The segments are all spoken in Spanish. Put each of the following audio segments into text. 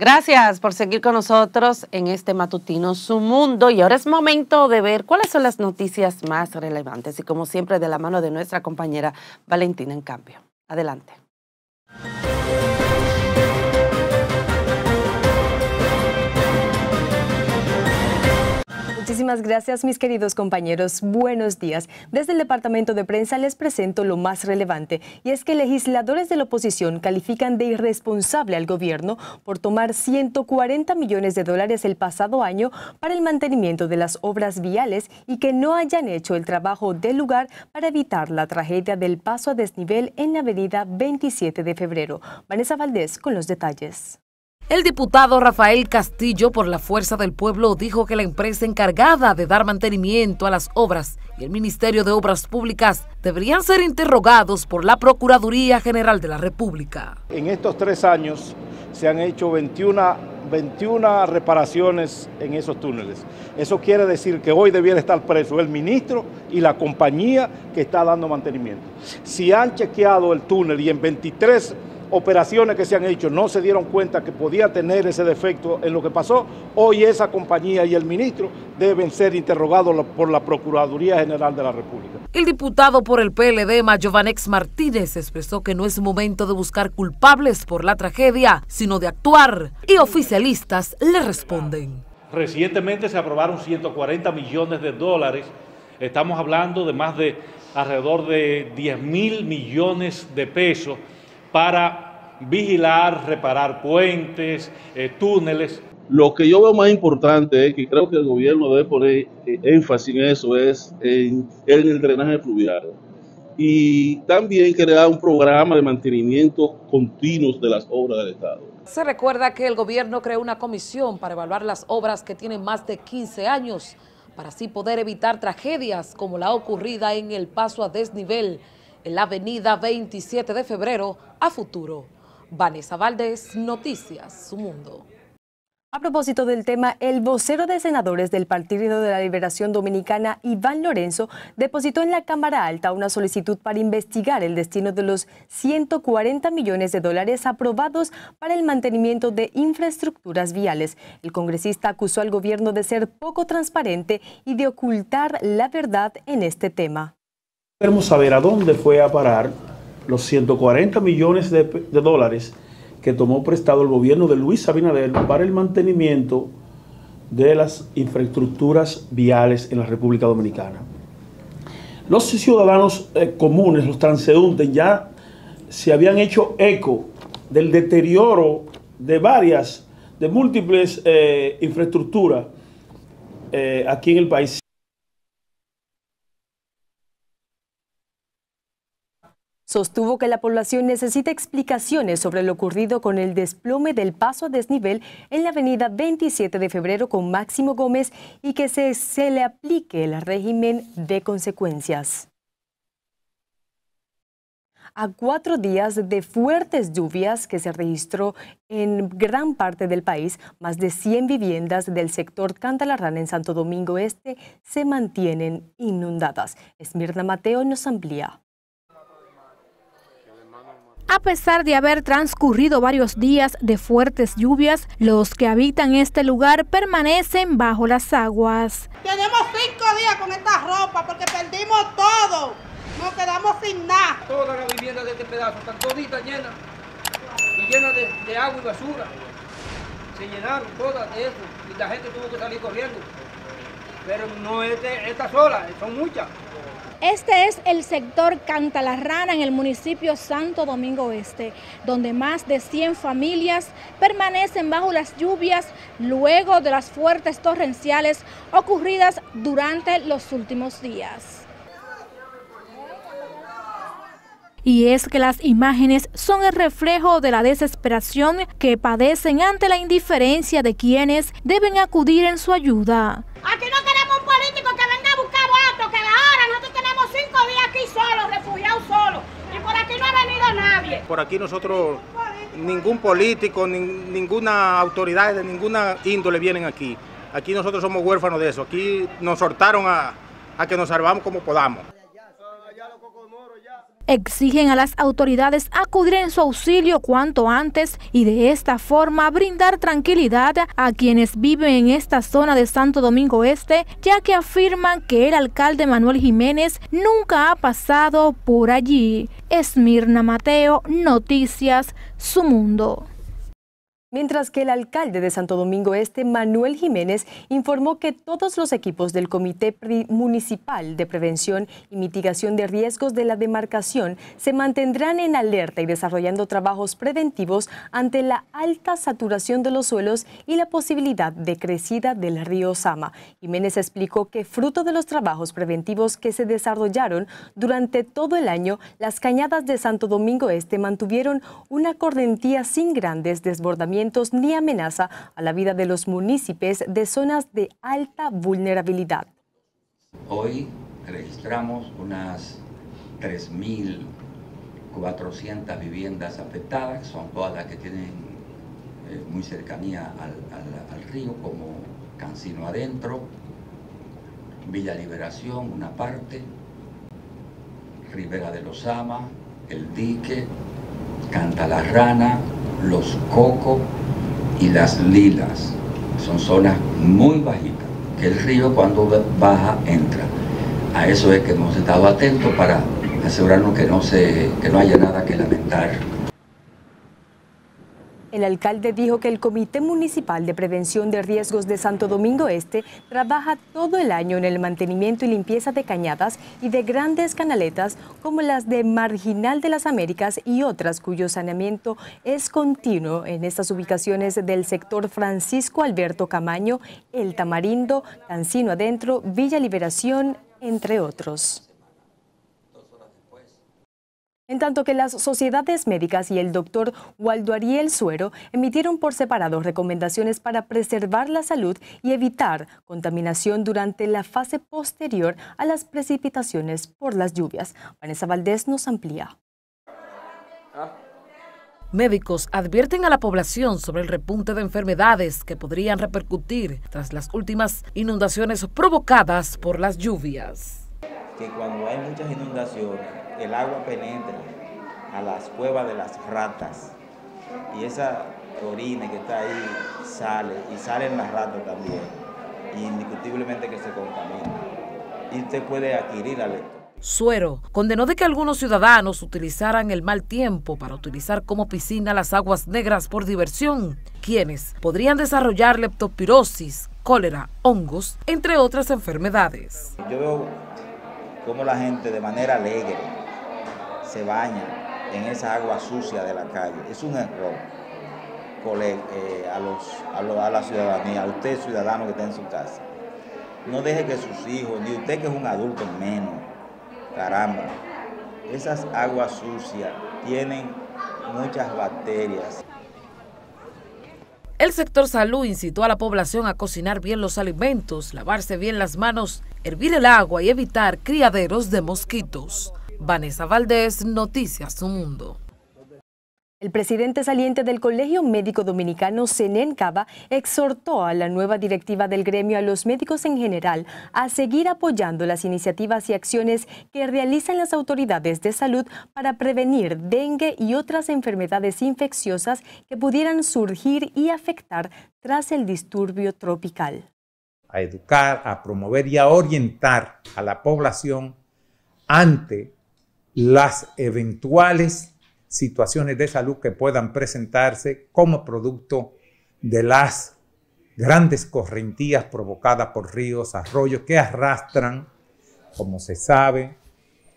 Gracias por seguir con nosotros en este matutino Su Mundo, y ahora es momento de ver cuáles son las noticias más relevantes y, como siempre, de la mano de nuestra compañera Valentina Encambio. Adelante. Muchísimas gracias, mis queridos compañeros. Buenos días. Desde el Departamento de Prensa les presento lo más relevante, y es que legisladores de la oposición califican de irresponsable al gobierno por tomar $140 millones el pasado año para el mantenimiento de las obras viales y que no hayan hecho el trabajo del lugar para evitar la tragedia del paso a desnivel en la avenida 27 de febrero. Vanessa Valdés con los detalles. El diputado Rafael Castillo, por la Fuerza del Pueblo, dijo que la empresa encargada de dar mantenimiento a las obras y el Ministerio de Obras Públicas deberían ser interrogados por la Procuraduría General de la República. En estos 3 años se han hecho 21 reparaciones en esos túneles. Eso quiere decir que hoy debiera estar preso el ministro y la compañía que está dando mantenimiento. Si han chequeado el túnel y en 23 operaciones que se han hecho no se dieron cuenta que podía tener ese defecto en lo que pasó, hoy esa compañía y el ministro deben ser interrogados por la Procuraduría General de la República. El diputado por el PLD, Mayovanex Martínez, expresó que no es momento de buscar culpables por la tragedia, sino de actuar, y oficialistas le responden. Recientemente se aprobaron $140 millones. Estamos hablando de más de alrededor de 10.000 millones de pesos para vigilar, reparar puentes, túneles. Lo que yo veo más importante es que creo que el gobierno debe poner énfasis en eso, es en el drenaje fluvial. Y también crear un programa de mantenimiento continuo de las obras del Estado. Se recuerda que el gobierno creó una comisión para evaluar las obras que tienen más de 15 años, para así poder evitar tragedias como la ocurrida en el paso a desnivel en la avenida 27 de febrero a futuro. Vanessa Valdés, Noticias Su Mundo. A propósito del tema, el vocero de senadores del Partido de la Liberación Dominicana, Iván Lorenzo, depositó en la Cámara Alta una solicitud para investigar el destino de los $140 millones aprobados para el mantenimiento de infraestructuras viales. El congresista acusó al gobierno de ser poco transparente y de ocultar la verdad en este tema. Queremos saber a dónde fue a parar los $140 millones que tomó prestado el gobierno de Luis Abinader para el mantenimiento de las infraestructuras viales en la República Dominicana. Los ciudadanos comunes, los transeúntes, ya se habían hecho eco del deterioro de múltiples infraestructuras aquí en el país. Sostuvo que la población necesita explicaciones sobre lo ocurrido con el desplome del paso a desnivel en la avenida 27 de febrero con Máximo Gómez y que se le aplique el régimen de consecuencias. A 4 días de fuertes lluvias que se registró en gran parte del país, más de 100 viviendas del sector Cantalarrana en Santo Domingo Este se mantienen inundadas. Esmirna Mateo nos amplía. A pesar de haber transcurrido varios días de fuertes lluvias, los que habitan este lugar permanecen bajo las aguas. Tenemos 5 días con esta ropa porque perdimos todo. Nos quedamos sin nada. Todas las viviendas de este pedazo están toditas llenas y llenas de agua y basura. Se llenaron todas de eso y la gente tuvo que salir corriendo. Pero no es esta sola, son muchas. Este es el sector Cantalarrana en el municipio Santo Domingo Este, donde más de 100 familias permanecen bajo las lluvias luego de las fuertes torrenciales ocurridas durante los últimos días. Y es que las imágenes son el reflejo de la desesperación que padecen ante la indiferencia de quienes deben acudir en su ayuda. Aquí no queremos un político que venga a buscar votos, que ahora nosotros tenemos 5 días aquí solos, refugiados solos, y por aquí no ha venido nadie. Por aquí nosotros, ningún político, ninguna autoridad de ninguna índole vienen aquí. Aquí nosotros somos huérfanos de eso, aquí nos soltaron a que nos salvamos como podamos. Exigen a las autoridades acudir en su auxilio cuanto antes y de esta forma brindar tranquilidad a quienes viven en esta zona de Santo Domingo Este, ya que afirman que el alcalde Manuel Jiménez nunca ha pasado por allí. Esmirna Mateo, Noticias Su Mundo. Mientras que el alcalde de Santo Domingo Este, Manuel Jiménez, informó que todos los equipos del Comité Municipal de Prevención y Mitigación de Riesgos de la demarcación se mantendrán en alerta y desarrollando trabajos preventivos ante la alta saturación de los suelos y la posibilidad de crecida del río Sama. Jiménez explicó que fruto de los trabajos preventivos que se desarrollaron durante todo el año, las cañadas de Santo Domingo Este mantuvieron una correntía sin grandes desbordamientos ni amenaza a la vida de los municipios de zonas de alta vulnerabilidad. Hoy registramos unas 3.400 viviendas afectadas, son todas las que tienen muy cercanía al río, como Cancino Adentro, Villa Liberación, una parte, Ribera de los Sama, El Dique, Canta la Rana, Los Cocos y Las Lilas. Son zonas muy bajitas, que el río cuando baja entra. A eso es que hemos estado atentos para asegurarnos que no haya nada que lamentar. El alcalde dijo que el Comité Municipal de Prevención de Riesgos de Santo Domingo Este trabaja todo el año en el mantenimiento y limpieza de cañadas y de grandes canaletas como las de Marginal de las Américas y otras cuyo saneamiento es continuo en estas ubicaciones del sector Francisco Alberto Camaño, El Tamarindo, Cancino Adentro, Villa Liberación, entre otros. En tanto que las sociedades médicas y el doctor Waldo Ariel Suero emitieron por separado recomendaciones para preservar la salud y evitar contaminación durante la fase posterior a las precipitaciones por las lluvias. Vanessa Valdés nos amplía. Médicos advierten a la población sobre el repunte de enfermedades que podrían repercutir tras las últimas inundaciones provocadas por las lluvias. Que cuando hay muchas inundaciones, el agua penetra a las cuevas de las ratas y esa orina que está ahí salen las ratas también, y indiscutiblemente que se contamina y usted puede adquirir la leptospirose. Suero condenó de que algunos ciudadanos utilizaran el mal tiempo para utilizar como piscina las aguas negras por diversión, quienes podrían desarrollar leptospirosis, cólera, hongos, entre otras enfermedades. Yo veo cómo la gente de manera alegre se baña en esa agua sucia de la calle. Es un error, a la ciudadanía, a usted ciudadano que está en su casa. No deje que sus hijos, ni usted que es un adulto menos, caramba, esas aguas sucias tienen muchas bacterias. El sector salud incitó a la población a cocinar bien los alimentos, lavarse bien las manos, hervir el agua y evitar criaderos de mosquitos. Vanessa Valdés, Noticias Su Mundo. El presidente saliente del Colegio Médico Dominicano, Zenén Cava, exhortó a la nueva directiva del gremio a los médicos en general a seguir apoyando las iniciativas y acciones que realizan las autoridades de salud para prevenir dengue y otras enfermedades infecciosas que pudieran surgir y afectar tras el disturbio tropical. A educar, a promover y a orientar a la población ante las eventuales situaciones de salud que puedan presentarse como producto de las grandes correntías provocadas por ríos, arroyos que arrastran, como se sabe,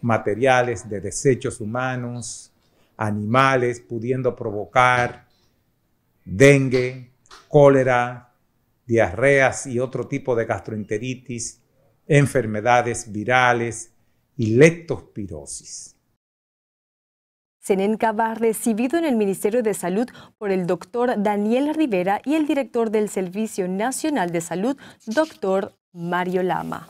materiales de desechos humanos, animales, pudiendo provocar dengue, cólera, diarreas y otro tipo de gastroenteritis, enfermedades virales y leptospirosis. Zenén Cava, recibido en el Ministerio de Salud por el doctor Daniel Rivera y el director del Servicio Nacional de Salud, doctor Mario Lama.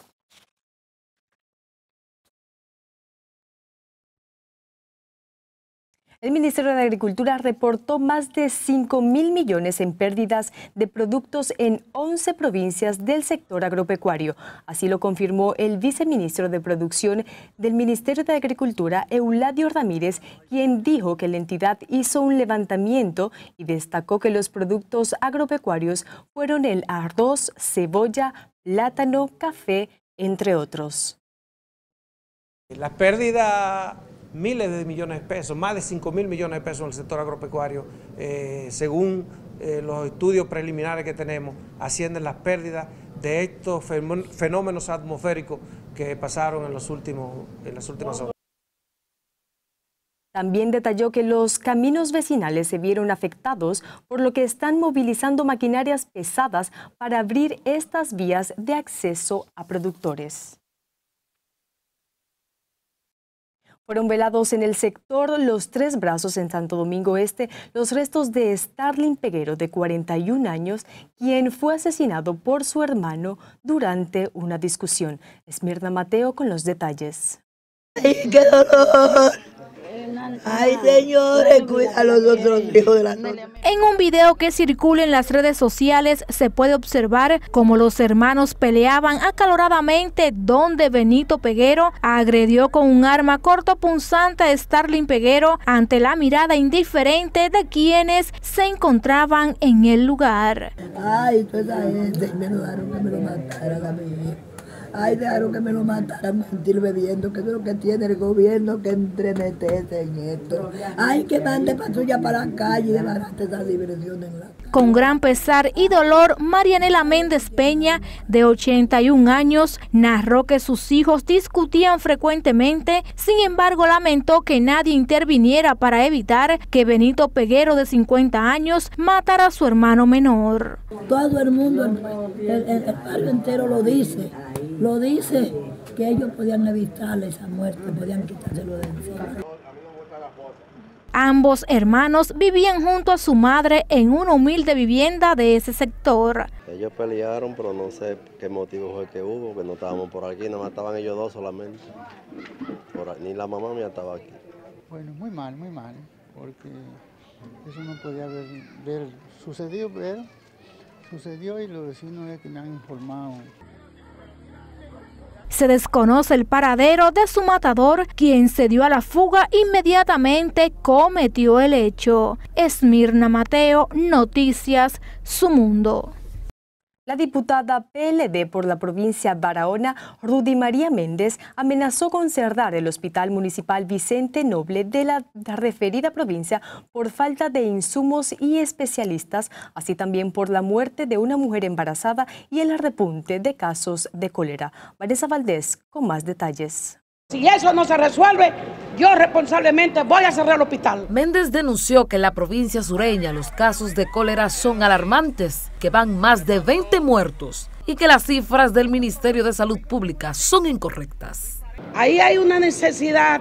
El Ministerio de Agricultura reportó más de 5.000 millones en pérdidas de productos en 11 provincias del sector agropecuario. Así lo confirmó el viceministro de Producción del Ministerio de Agricultura, Euladio Ramírez, quien dijo que la entidad hizo un levantamiento y destacó que los productos agropecuarios fueron el arroz, cebolla, plátano, café, entre otros. Las pérdidas, miles de millones de pesos, más de 5.000 millones de pesos en el sector agropecuario, según los estudios preliminares que tenemos, ascienden las pérdidas de estos fenómenos atmosféricos que pasaron en las últimas horas. También detalló que los caminos vecinales se vieron afectados, por lo que están movilizando maquinarias pesadas para abrir estas vías de acceso a productores. Fueron velados en el sector Los Tres Brazos en Santo Domingo Este los restos de Starling Peguero, de 41 años, quien fue asesinado por su hermano durante una discusión. Esmirna Mateo con los detalles. ¡Ay, qué dolor! Ay, señores, cuida a los otros hijos de la noche. En un video que circula en las redes sociales se puede observar cómo los hermanos peleaban acaloradamente, donde Benito Peguero agredió con un arma cortopunzante a Starling Peguero ante la mirada indiferente de quienes se encontraban en el lugar. Ay, toda esa gente me lo dejaron que me lo mataran a mí. Ay, dejaron que me lo mataran, mentir bebiendo, que es lo que tiene el gobierno que entremeterse en esto. Ay, que mande patrulla para la calle y desbarate esa diversión en la calle. Con gran pesar y dolor, Marianela Méndez Peña, de 81 años, narró que sus hijos discutían frecuentemente, sin embargo lamentó que nadie interviniera para evitar que Benito Peguero, de 50 años, matara a su hermano menor. Todo el mundo, el barrio entero lo dice que ellos podían evitarle esa muerte, podían quitárselo de encima. Ambos hermanos vivían junto a su madre en una humilde vivienda de ese sector. Ellos pelearon, pero no sé qué motivo fue que hubo, que no estábamos por aquí, nada más estaban ellos dos solamente. Ni la mamá mía estaba aquí. Bueno, muy mal, porque eso no podía haber sucedido, pero sucedió y los vecinos es que me han informado. Se desconoce el paradero de su matador, quien se dio a la fuga inmediatamente cometió el hecho. Esmirna Mateo, Noticias Su Mundo. La diputada PLD por la provincia Barahona, Rudy María Méndez, amenazó con cerrar el Hospital Municipal Vicente Noble de la referida provincia por falta de insumos y especialistas, así también por la muerte de una mujer embarazada y el repunte de casos de cólera. Vanessa Valdés con más detalles. Si eso no se resuelve, yo responsablemente voy a cerrar el hospital. Méndez denunció que en la provincia sureña los casos de cólera son alarmantes, que van más de 20 muertos y que las cifras del Ministerio de Salud Pública son incorrectas. Ahí hay una necesidad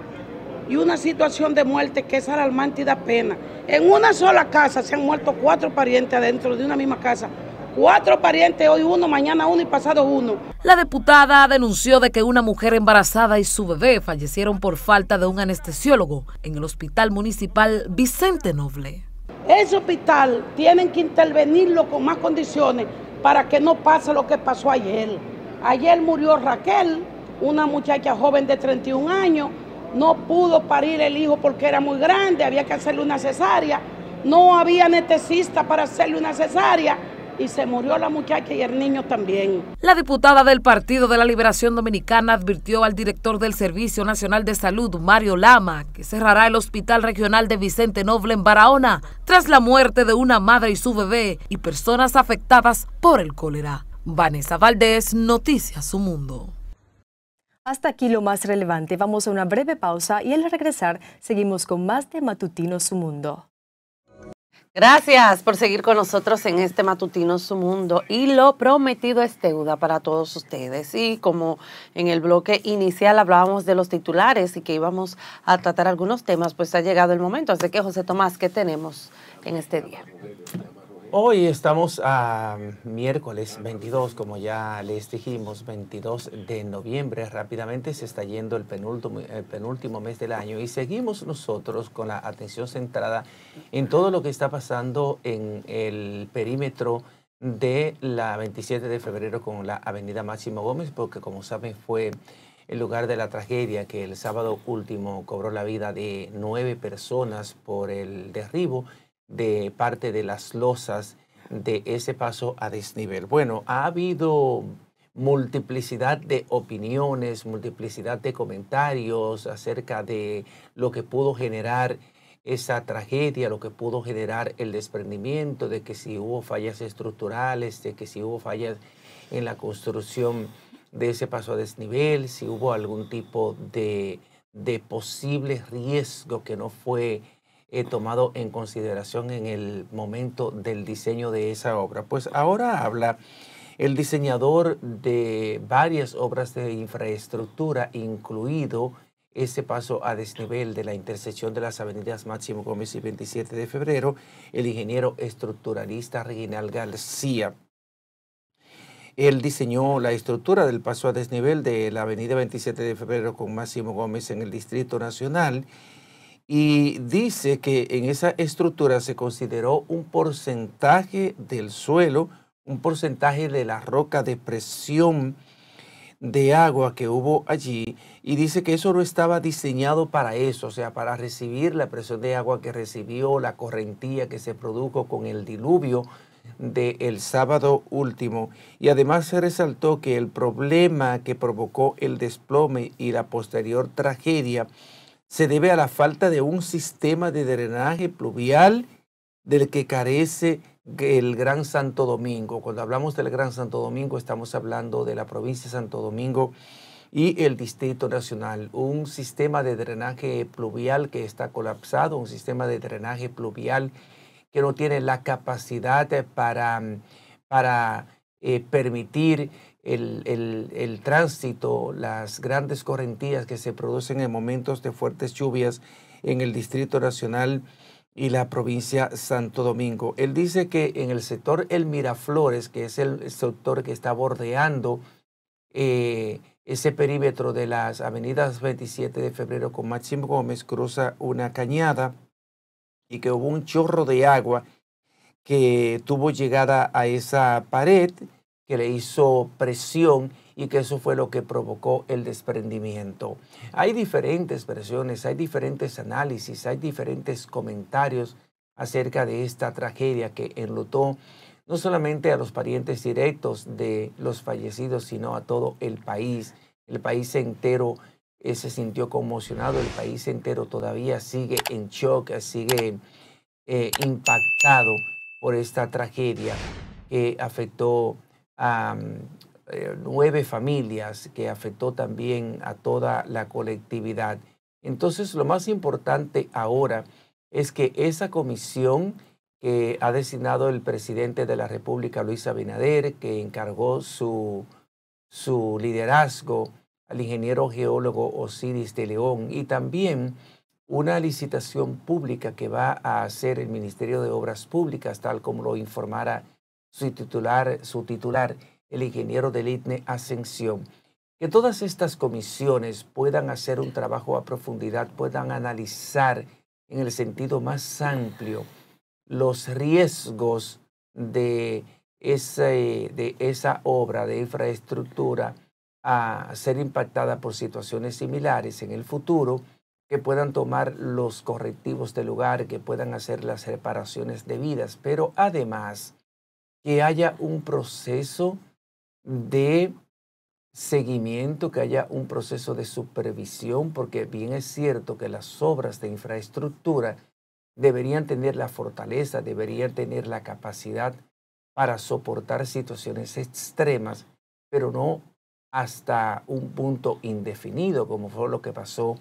y una situación de muerte que es alarmante y da pena. En una sola casa se han muerto 4 parientes adentro de una misma casa. 4 parientes, hoy uno, mañana uno y pasado uno. La diputada denunció de que una mujer embarazada y su bebé fallecieron por falta de un anestesiólogo en el Hospital Municipal Vicente Noble. Ese hospital tienen que intervenirlo con más condiciones para que no pase lo que pasó ayer. Ayer murió Raquel, una muchacha joven de 31 años, no pudo parir el hijo porque era muy grande, había que hacerle una cesárea, no había anestesista para hacerle una cesárea, y se murió la muchacha y el niño también. La diputada del Partido de la Liberación Dominicana advirtió al director del Servicio Nacional de Salud, Mario Lama, que cerrará el Hospital Regional de Vicente Noble en Barahona tras la muerte de una madre y su bebé y personas afectadas por el cólera. Vanessa Valdés, Noticias Su Mundo. Hasta aquí lo más relevante. Vamos a una breve pausa y al regresar seguimos con más de Matutino Su Mundo. Gracias por seguir con nosotros en este Matutino Su Mundo, y lo prometido es deuda para todos ustedes. Y como en el bloque inicial hablábamos de los titulares y que íbamos a tratar algunos temas, pues ha llegado el momento. Así que, José Tomás, ¿qué tenemos en este día? Hoy estamos a miércoles 22, como ya les dijimos, 22 de noviembre. Rápidamente se está yendo el penúltimo mes del año y seguimos nosotros con la atención centrada en todo lo que está pasando en el perímetro de la 27 de febrero con la avenida Máximo Gómez, porque como saben fue el lugar de la tragedia que el sábado último cobró la vida de 9 personas por el derribo de parte de las losas de ese paso a desnivel. Bueno, ha habido multiplicidad de opiniones, multiplicidad de comentarios acerca de lo que pudo generar esa tragedia, lo que pudo generar el desprendimiento, de que si hubo fallas estructurales, de que si hubo fallas en la construcción de ese paso a desnivel, si hubo algún tipo de posible riesgo que no fue tomado en consideración en el momento del diseño de esa obra. Pues ahora habla el diseñador de varias obras de infraestructura, incluido ese paso a desnivel de la intersección de las avenidas Máximo Gómez y 27 de febrero, el ingeniero estructuralista Reginald García. Él diseñó la estructura del paso a desnivel de la avenida 27 de febrero con Máximo Gómez en el Distrito Nacional y dice que en esa estructura se consideró un porcentaje del suelo, un porcentaje de la roca de presión de agua que hubo allí, y dice que eso no estaba diseñado para eso, o sea, para recibir la presión de agua que recibió, la correntía que se produjo con el diluvio del sábado último. Y además se resaltó que el problema que provocó el desplome y la posterior tragedia se debe a la falta de un sistema de drenaje pluvial del que carece el Gran Santo Domingo. Cuando hablamos del Gran Santo Domingo estamos hablando de la provincia de Santo Domingo y el Distrito Nacional. Un sistema de drenaje pluvial que está colapsado, un sistema de drenaje pluvial que no tiene la capacidad para permitir el tránsito, las grandes correntías que se producen en momentos de fuertes lluvias en el Distrito Nacional y la provincia Santo Domingo. Él dice que en el sector El Miraflores, que es el sector que está bordeando ese perímetro de las avenidas 27 de febrero con Máximo Gómez, cruza una cañada y que hubo un chorro de agua que tuvo llegada a esa pared, que le hizo presión y que eso fue lo que provocó el desprendimiento. Hay diferentes versiones, hay diferentes análisis, hay diferentes comentarios acerca de esta tragedia que enlutó no solamente a los parientes directos de los fallecidos, sino a todo el país. El país entero se sintió conmocionado, el país entero todavía sigue en shock, sigue impactado por esta tragedia que afectó a 9 familias, que afectó también a toda la colectividad. Entonces, lo más importante ahora es que esa comisión que ha designado el presidente de la República, Luis Abinader, que encargó su liderazgo al ingeniero geólogo Osiris de León, y también una licitación pública que va a hacer el Ministerio de Obras Públicas, tal como lo informara su titular, el ingeniero del ITNE Ascensión. Que todas estas comisiones puedan hacer un trabajo a profundidad, puedan analizar en el sentido más amplio los riesgos de esa obra de infraestructura a ser impactada por situaciones similares en el futuro, que puedan tomar los correctivos del lugar, que puedan hacer las reparaciones debidas, pero además que haya un proceso de seguimiento, que haya un proceso de supervisión, porque bien es cierto que las obras de infraestructura deberían tener la fortaleza, deberían tener la capacidad para soportar situaciones extremas, pero no hasta un punto indefinido, como fue lo que pasó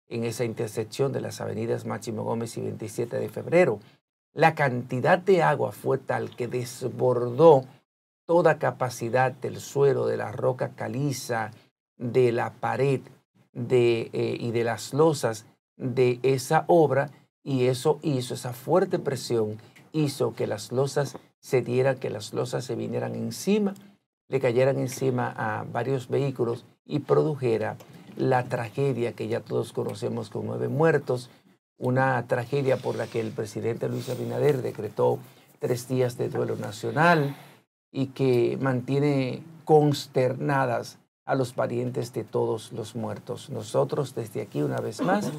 en esa intersección de las avenidas Máximo Gómez y 27 de febrero. La cantidad de agua fue tal que desbordó toda capacidad del suelo, de la roca caliza, de la pared y de las losas de esa obra, y eso hizo esa fuerte presión hizo que las losas se dieran, que las losas se vinieran encima, le cayeran encima a varios vehículos y produjera la tragedia que ya todos conocemos con 9 muertos, una tragedia por la que el presidente Luis Abinader decretó 3 días de duelo nacional y que mantiene consternadas a los parientes de todos los muertos. Nosotros desde aquí, una vez más,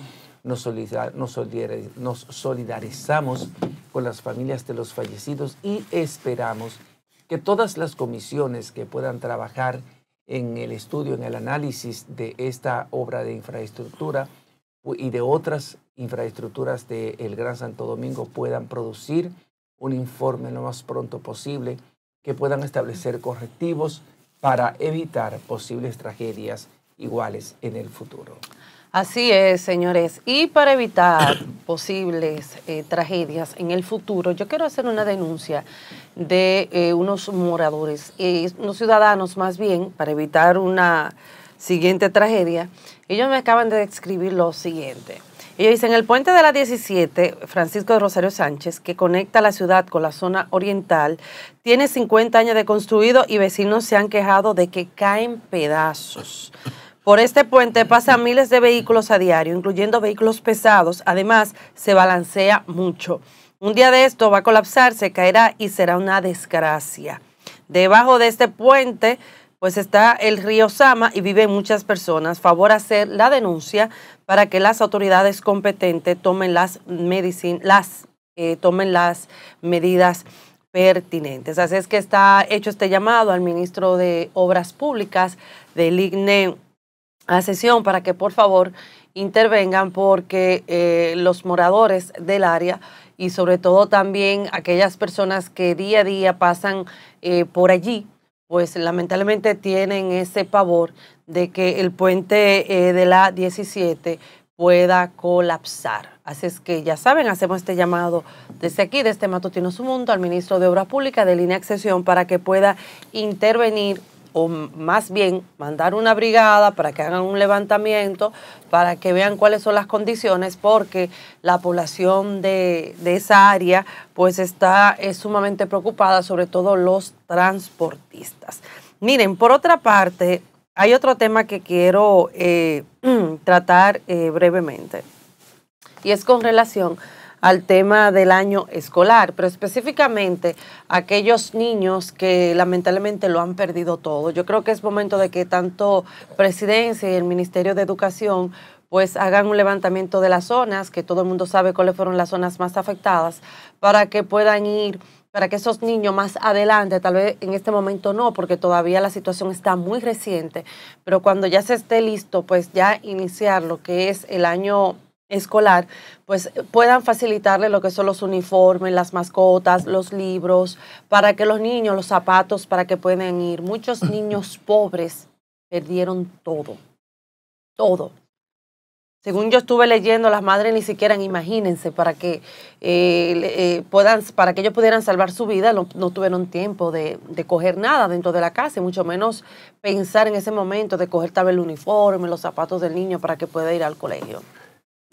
nos solidarizamos con las familias de los fallecidos y esperamos que todas las comisiones que puedan trabajar en el estudio, en el análisis de esta obra de infraestructura y de otras infraestructuras del Gran Santo Domingo puedan producir un informe lo más pronto posible, que puedan establecer correctivos para evitar posibles tragedias iguales en el futuro. Así es, señores. Y para evitar posibles tragedias en el futuro, yo quiero hacer una denuncia de unos moradores, unos ciudadanos más bien, para evitar una siguiente tragedia. Ellos me acaban de escribir lo siguiente. Ellos dicen, el puente de la 17, Francisco de Rosario Sánchez, que conecta la ciudad con la zona oriental, tiene 50 años de construido y vecinos se han quejado de que caen pedazos. Por este puente pasan miles de vehículos a diario, incluyendo vehículos pesados. Además, se balancea mucho. Un día de esto va a colapsar, se caerá y será una desgracia. Debajo de este puente pues está el río Sama y viven muchas personas. Favor hacer la denuncia para que las autoridades competentes tomen las medidas pertinentes. Así es que está hecho este llamado al ministro de Obras Públicas del IGNE a sesión para que por favor intervengan, porque los moradores del área y sobre todo también aquellas personas que día a día pasan por allí, pues lamentablemente tienen ese pavor de que el puente de la 17 pueda colapsar. Así es que ya saben, hacemos este llamado desde aquí, desde Matutino Su Mundo, al ministro de Obras Públicas de Línea Accesión para que pueda intervenir, o más bien mandar una brigada para que hagan un levantamiento, para que vean cuáles son las condiciones, porque la población de esa área pues es sumamente preocupada, sobre todo los transportistas. Miren, por otra parte, hay otro tema que quiero tratar brevemente, y es con relación al tema del año escolar, pero específicamente aquellos niños que lamentablemente lo han perdido todo. Yo creo que es momento de que tanto Presidencia y el Ministerio de Educación pues hagan un levantamiento de las zonas, que todo el mundo sabe cuáles fueron las zonas más afectadas, para que puedan ir, para que esos niños más adelante, tal vez en este momento no, porque todavía la situación está muy reciente, pero cuando ya se esté listo, pues ya iniciar lo que es el año escolar, pues puedan facilitarle lo que son los uniformes, las mascotas, los libros, para que los niños, los zapatos, para que puedan ir. Muchos niños pobres perdieron todo, todo. Según yo estuve leyendo, las madres ni siquiera, imagínense, para que para que ellos pudieran salvar su vida, no tuvieron tiempo de coger nada dentro de la casa, y mucho menos pensar en ese momento de coger tal vez el uniforme, los zapatos del niño para que pueda ir al colegio.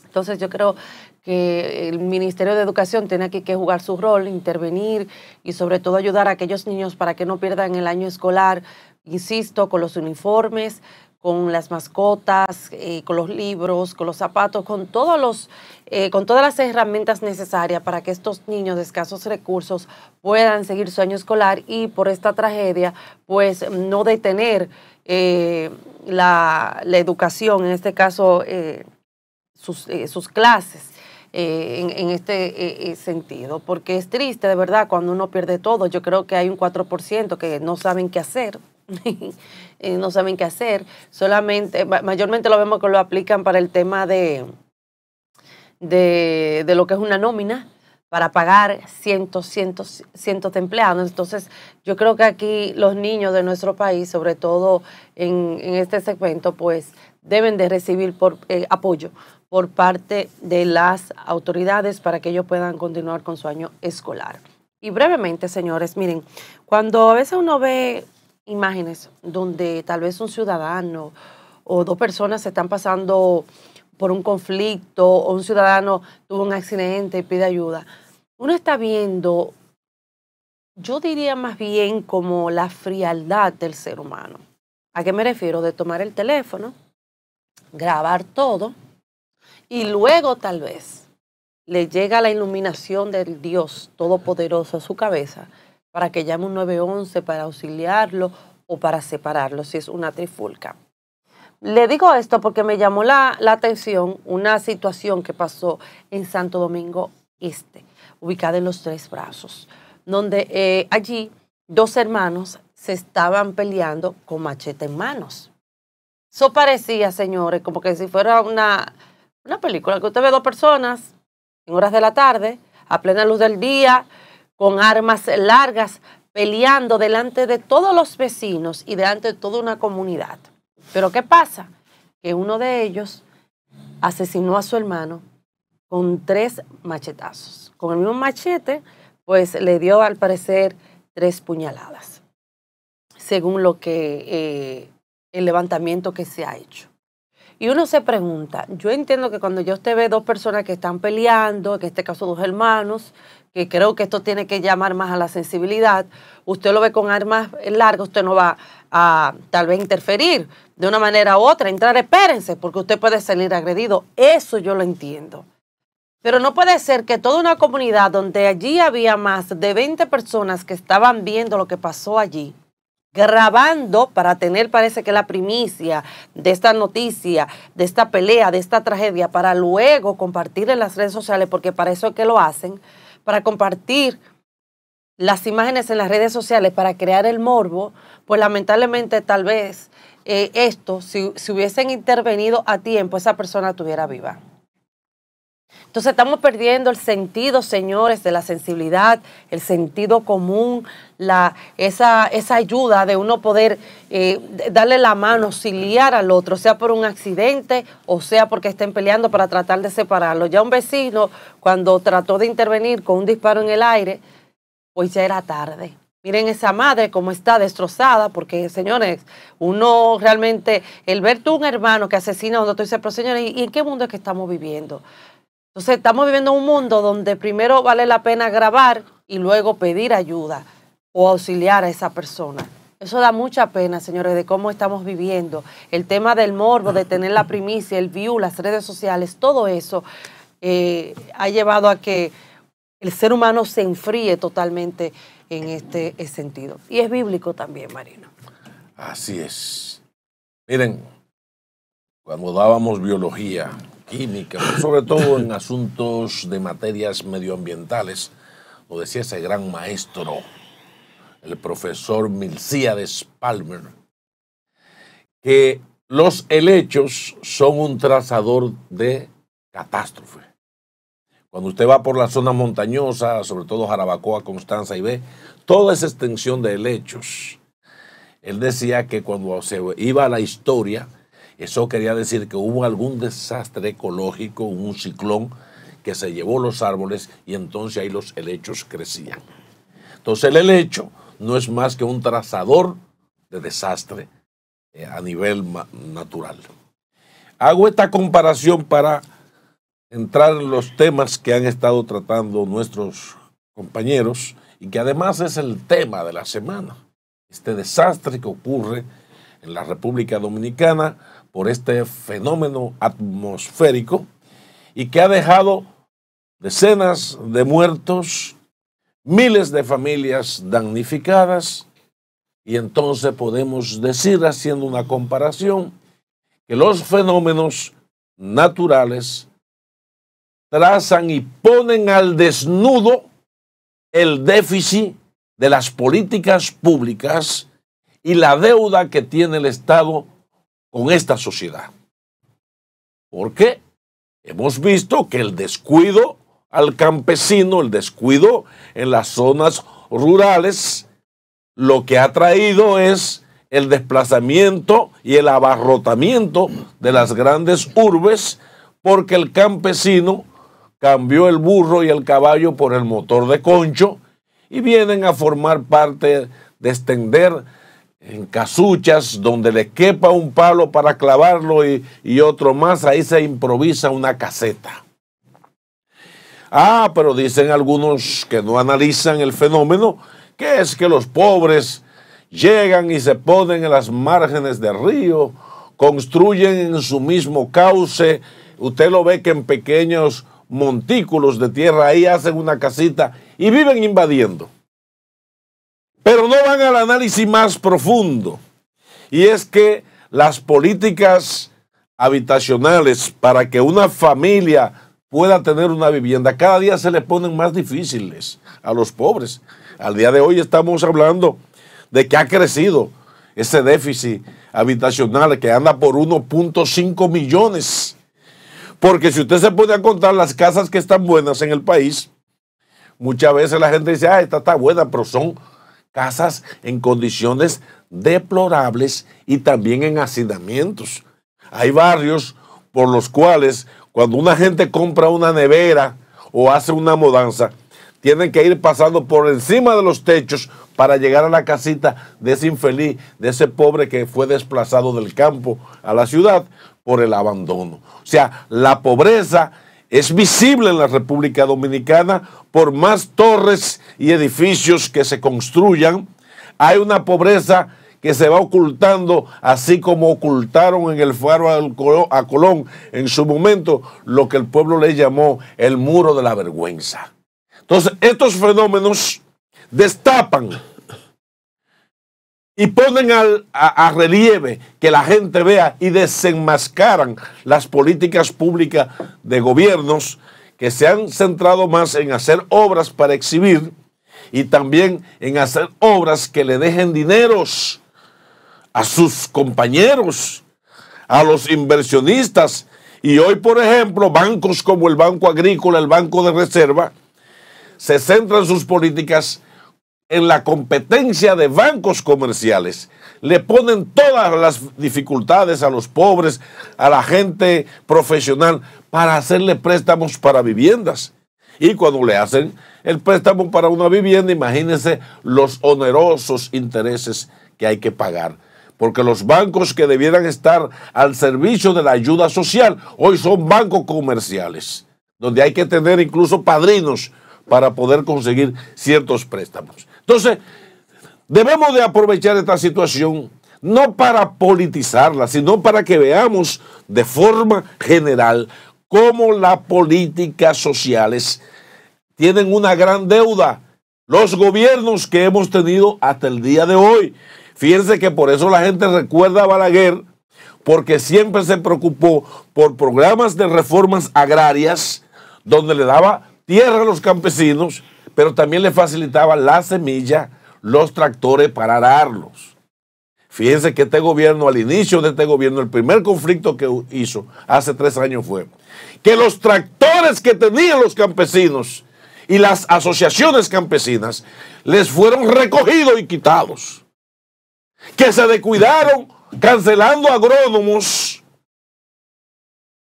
Entonces yo creo que el Ministerio de Educación tiene aquí que jugar su rol, intervenir y sobre todo ayudar a aquellos niños para que no pierdan el año escolar, insisto, con los uniformes, con las mascotas, con los libros, con los zapatos, con todas las herramientas necesarias para que estos niños de escasos recursos puedan seguir su año escolar y por esta tragedia pues no detener la educación, en este caso sus clases en este sentido, porque es triste de verdad cuando uno pierde todo. Yo creo que hay un 4% que no saben qué hacer, no saben qué hacer, solamente, mayormente lo vemos que lo aplican para el tema de lo que es una nómina, para pagar cientos de empleados. Entonces, yo creo que aquí los niños de nuestro país, sobre todo en este segmento, pues deben de recibir apoyo por parte de las autoridades para que ellos puedan continuar con su año escolar. Y brevemente, señores, miren, cuando a veces uno ve imágenes donde tal vez un ciudadano o 2 personas se están pasando por un conflicto, o un ciudadano tuvo un accidente y pide ayuda, uno está viendo, yo diría más bien como la frialdad del ser humano. ¿A qué me refiero? De tomar el teléfono, grabar todo y luego tal vez le llega la iluminación del Dios Todopoderoso a su cabeza para que llame un 911 para auxiliarlo o para separarlo si es una trifulca. Le digo esto porque me llamó la atención una situación que pasó en Santo Domingo Este, ubicada en Los Tres Brazos, donde allí 2 hermanos se estaban peleando con machete en manos. Eso parecía, señores, como que si fuera una película, que usted ve 2 personas en horas de la tarde, a plena luz del día, con armas largas, peleando delante de todos los vecinos y delante de toda una comunidad. Pero ¿qué pasa? Que uno de ellos asesinó a su hermano con 3 machetazos. Con el mismo machete, pues le dio al parecer 3 puñaladas, según lo que el levantamiento que se ha hecho. Y uno se pregunta, yo entiendo que cuando usted ve 2 personas que están peleando, en este caso 2 hermanos, que creo que esto tiene que llamar más a la sensibilidad, usted lo ve con armas largas, usted no va a tal vez interferir de una manera u otra, entrar, espérense, porque usted puede salir agredido. Eso yo lo entiendo. Pero no puede ser que toda una comunidad donde allí había más de 20 personas que estaban viendo lo que pasó allí, grabando para tener, parece que la primicia de esta noticia, de esta pelea, de esta tragedia, para luego compartir en las redes sociales, porque para eso es que lo hacen, para compartir las imágenes en las redes sociales, para crear el morbo, pues lamentablemente tal vez si hubiesen intervenido a tiempo, esa persona estuviera viva. Entonces estamos perdiendo el sentido, señores, de la sensibilidad, el sentido común, esa ayuda de uno poder darle la mano, auxiliar al otro, sea por un accidente o sea porque estén peleando para tratar de separarlo. Ya un vecino, cuando trató de intervenir con un disparo en el aire, pues ya era tarde. Miren esa madre cómo está destrozada, porque, señores, uno realmente, el ver tú un hermano que asesina a uno, tú dices, pero señores, ¿y en qué mundo es que estamos viviendo? Entonces estamos viviendo un mundo donde primero vale la pena grabar y luego pedir ayuda o auxiliar a esa persona. Eso da mucha pena, señores, de cómo estamos viviendo. El tema del morbo, de tener la primicia, el view, las redes sociales, todo eso ha llevado a que el ser humano se enfríe totalmente en este sentido. Y es bíblico también, Marino. Así es. Miren, cuando dábamos biología, química, pero sobre todo en asuntos de materias medioambientales, lo decía ese gran maestro, el profesor Milcíades Palmer, que los helechos son un trazador de catástrofe. Cuando usted va por la zona montañosa, sobre todo Jarabacoa, Constanza, y ve toda esa extensión de helechos, él decía que cuando se iba a la historia, eso quería decir que hubo algún desastre ecológico, un ciclón que se llevó los árboles y entonces ahí los helechos crecían. Entonces el helecho no es más que un trazador de desastre a nivel natural. Hago esta comparación para entrar en los temas que han estado tratando nuestros compañeros y que además es el tema de la semana. Este desastre que ocurre en la República Dominicana por este fenómeno atmosférico y que ha dejado decenas de muertos, miles de familias damnificadas, y entonces podemos decir, haciendo una comparación, que los fenómenos naturales trazan y ponen al desnudo el déficit de las políticas públicas y la deuda que tiene el Estado con esta sociedad. ¿Por qué? Hemos visto que el descuido al campesino, el descuido en las zonas rurales, lo que ha traído es el desplazamiento y el abarrotamiento de las grandes urbes, porque el campesino cambió el burro y el caballo por el motor de concho y vienen a formar parte de extender en casuchas donde le quepa un palo para clavarlo y otro más, ahí se improvisa una caseta. Pero dicen algunos que no analizan el fenómeno, que es que los pobres llegan y se ponen en las márgenes del río, construyen en su mismo cauce. Usted lo ve que en pequeños montículos de tierra ahí hacen una casita y viven invadiendo. Pero no van al análisis más profundo. Y es que las políticas habitacionales para que una familia pueda tener una vivienda cada día se le ponen más difíciles a los pobres. Al día de hoy estamos hablando de que ha crecido ese déficit habitacional que anda por 1.5 millones. Porque si usted se pone a contar las casas que están buenas en el país, muchas veces la gente dice, esta está buena, pero son casas en condiciones deplorables y también en hacinamientos. Hay barrios por los cuales cuando una gente compra una nevera o hace una mudanza, tienen que ir pasando por encima de los techos para llegar a la casita de ese infeliz, de ese pobre que fue desplazado del campo a la ciudad por el abandono. O sea, la pobreza es visible en la República Dominicana. Por más torres y edificios que se construyan, hay una pobreza que se va ocultando, así como ocultaron en el faro a Colón en su momento lo que el pueblo le llamó el muro de la vergüenza. Entonces, estos fenómenos destapan y ponen a relieve que la gente vea y desenmascaran las políticas públicas de gobiernos que se han centrado más en hacer obras para exhibir y también en hacer obras que le dejen dineros a sus compañeros, a los inversionistas. Y hoy, por ejemplo, bancos como el Banco Agrícola, el Banco de Reserva, se centran sus políticas en la competencia de bancos comerciales. Le ponen todas las dificultades a los pobres, a la gente profesional, para hacerle préstamos para viviendas. Y cuando le hacen el préstamo para una vivienda, imagínense los onerosos intereses que hay que pagar. Porque los bancos que debieran estar al servicio de la ayuda social, hoy son bancos comerciales, donde hay que tener incluso padrinos para poder conseguir ciertos préstamos. Entonces, debemos de aprovechar esta situación no para politizarla, sino para que veamos de forma general cómo las políticas sociales tienen una gran deuda. Los gobiernos que hemos tenido hasta el día de hoy. Fíjense que por eso la gente recuerda a Balaguer, porque siempre se preocupó por programas de reformas agrarias donde le daba tierra a los campesinos, pero también le facilitaba la semilla, los tractores para ararlos. Fíjense que este gobierno, al inicio de este gobierno, el primer conflicto que hizo hace 3 años fue que los tractores que tenían los campesinos y las asociaciones campesinas les fueron recogidos y quitados. Que se descuidaron cancelando agrónomos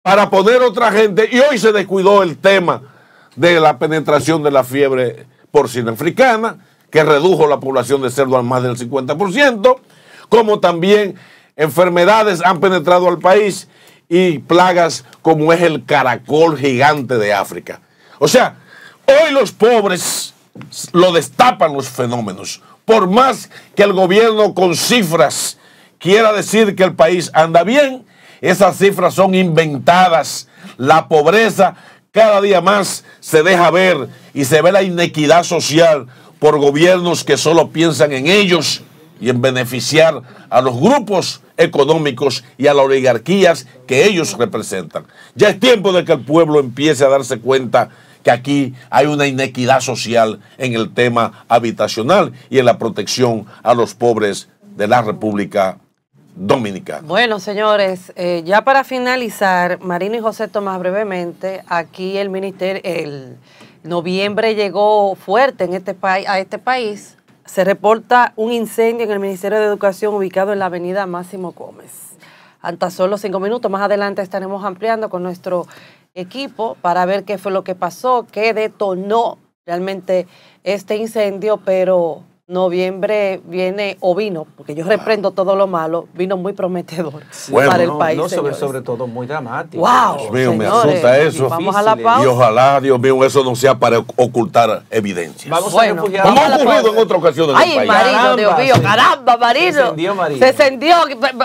para poner otra gente, y hoy se descuidó el tema de la penetración de la fiebre porcina africana, que redujo la población de cerdo al más del 50%, como también enfermedades han penetrado al país y plagas como es el caracol gigante de África. O sea, hoy los pobres lo destapan los fenómenos. Por más que el gobierno con cifras quiera decir que el país anda bien, esas cifras son inventadas. La pobreza cada día más se deja ver y se ve la inequidad social por gobiernos que solo piensan en ellos y en beneficiar a los grupos económicos y a las oligarquías que ellos representan. Ya es tiempo de que el pueblo empiece a darse cuenta que aquí hay una inequidad social en el tema habitacional y en la protección a los pobres de la República Dominicana. Bueno, señores, ya para finalizar, Marino y José Tomás, brevemente, aquí el ministerio, el noviembre llegó fuerte en a este país. Se reporta un incendio en el Ministerio de Educación ubicado en la avenida Máximo Gómez. Hasta solo 5 minutos. Más adelante estaremos ampliando con nuestro equipo para ver qué fue lo que pasó, qué detonó realmente este incendio, pero noviembre viene, o vino, porque yo reprendo todo lo malo, vino muy prometedor para el país. No, sobre todo muy dramático. ¡Wow! Dios mío, me Señores, asusta eso. vamos a la pausa. Y ojalá, Dios mío, eso no sea para ocultar evidencias. Vamos Como ha ocurrido en otra ocasión en el Ay, país. Marino, Dios mío, caramba, Marino. Se encendió.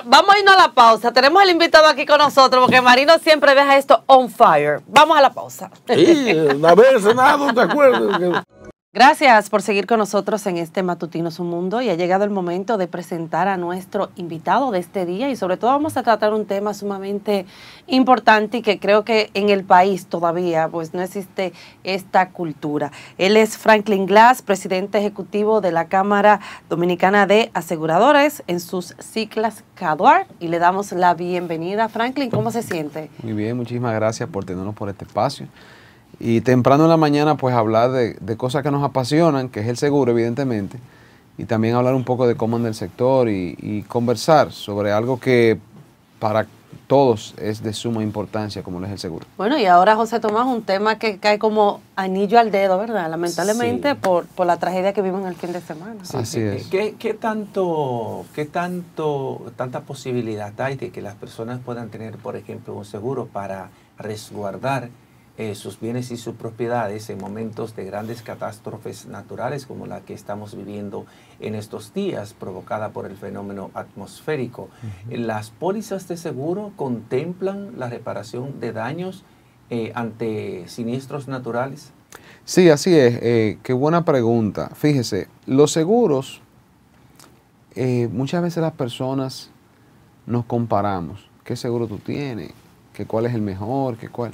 Vamos a irnos a la pausa. Tenemos el invitado aquí con nosotros, porque Marino siempre deja esto on fire. Vamos a la pausa. Sí, una vez, nada, ¿te acuerdas? Gracias por seguir con nosotros en este Matutino Su Mundo, y ha llegado el momento de presentar a nuestro invitado de este día, y sobre todo vamos a tratar un tema sumamente importante y que creo que en el país todavía pues no existe esta cultura. Él es Franklin Glass, presidente ejecutivo de la Cámara Dominicana de Aseguradores, en sus siglas CADUAR, y le damos la bienvenida. Franklin, ¿cómo se siente? Muy bien, muchísimas gracias por tenernos por este espacio. Y temprano en la mañana, pues hablar de cosas que nos apasionan, que es el seguro, evidentemente, y también hablar un poco de cómo anda el sector y conversar sobre algo que para todos es de suma importancia, como lo es el seguro. Bueno, y ahora, José Tomás, un tema que cae como anillo al dedo, ¿verdad? Lamentablemente, sí, por la tragedia que vimos en el fin de semana. Sí, así es. ¿Qué tanta posibilidad hay de que las personas puedan tener, por ejemplo, un seguro para resguardar sus bienes y sus propiedades en momentos de grandes catástrofes naturales como la que estamos viviendo en estos días, provocada por el fenómeno atmosférico? ¿Las pólizas de seguro contemplan la reparación de daños ante siniestros naturales? Sí, así es. Qué buena pregunta. Fíjese, los seguros, muchas veces las personas nos comparamos. ¿Qué seguro tú tienes? ¿Cuál es el mejor? ¿Cuál?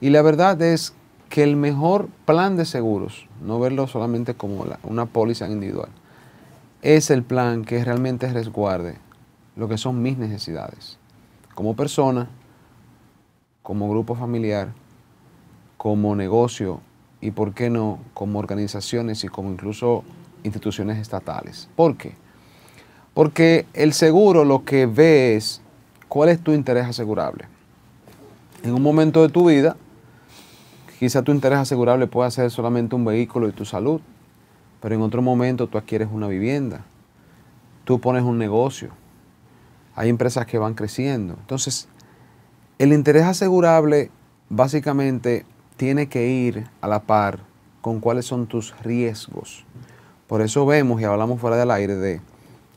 Y la verdad es que el mejor plan de seguros, no verlo solamente como una póliza individual, es el plan que realmente resguarde lo que son mis necesidades, como persona, como grupo familiar, como negocio y, por qué no, como organizaciones y como incluso instituciones estatales. ¿Por qué? Porque el seguro lo que ve es cuál es tu interés asegurable. En un momento de tu vida, quizá tu interés asegurable pueda ser solamente un vehículo y tu salud, pero en otro momento tú adquieres una vivienda, tú pones un negocio, hay empresas que van creciendo. Entonces, el interés asegurable básicamente tiene que ir a la par con cuáles son tus riesgos. Por eso vemos y hablamos fuera del aire de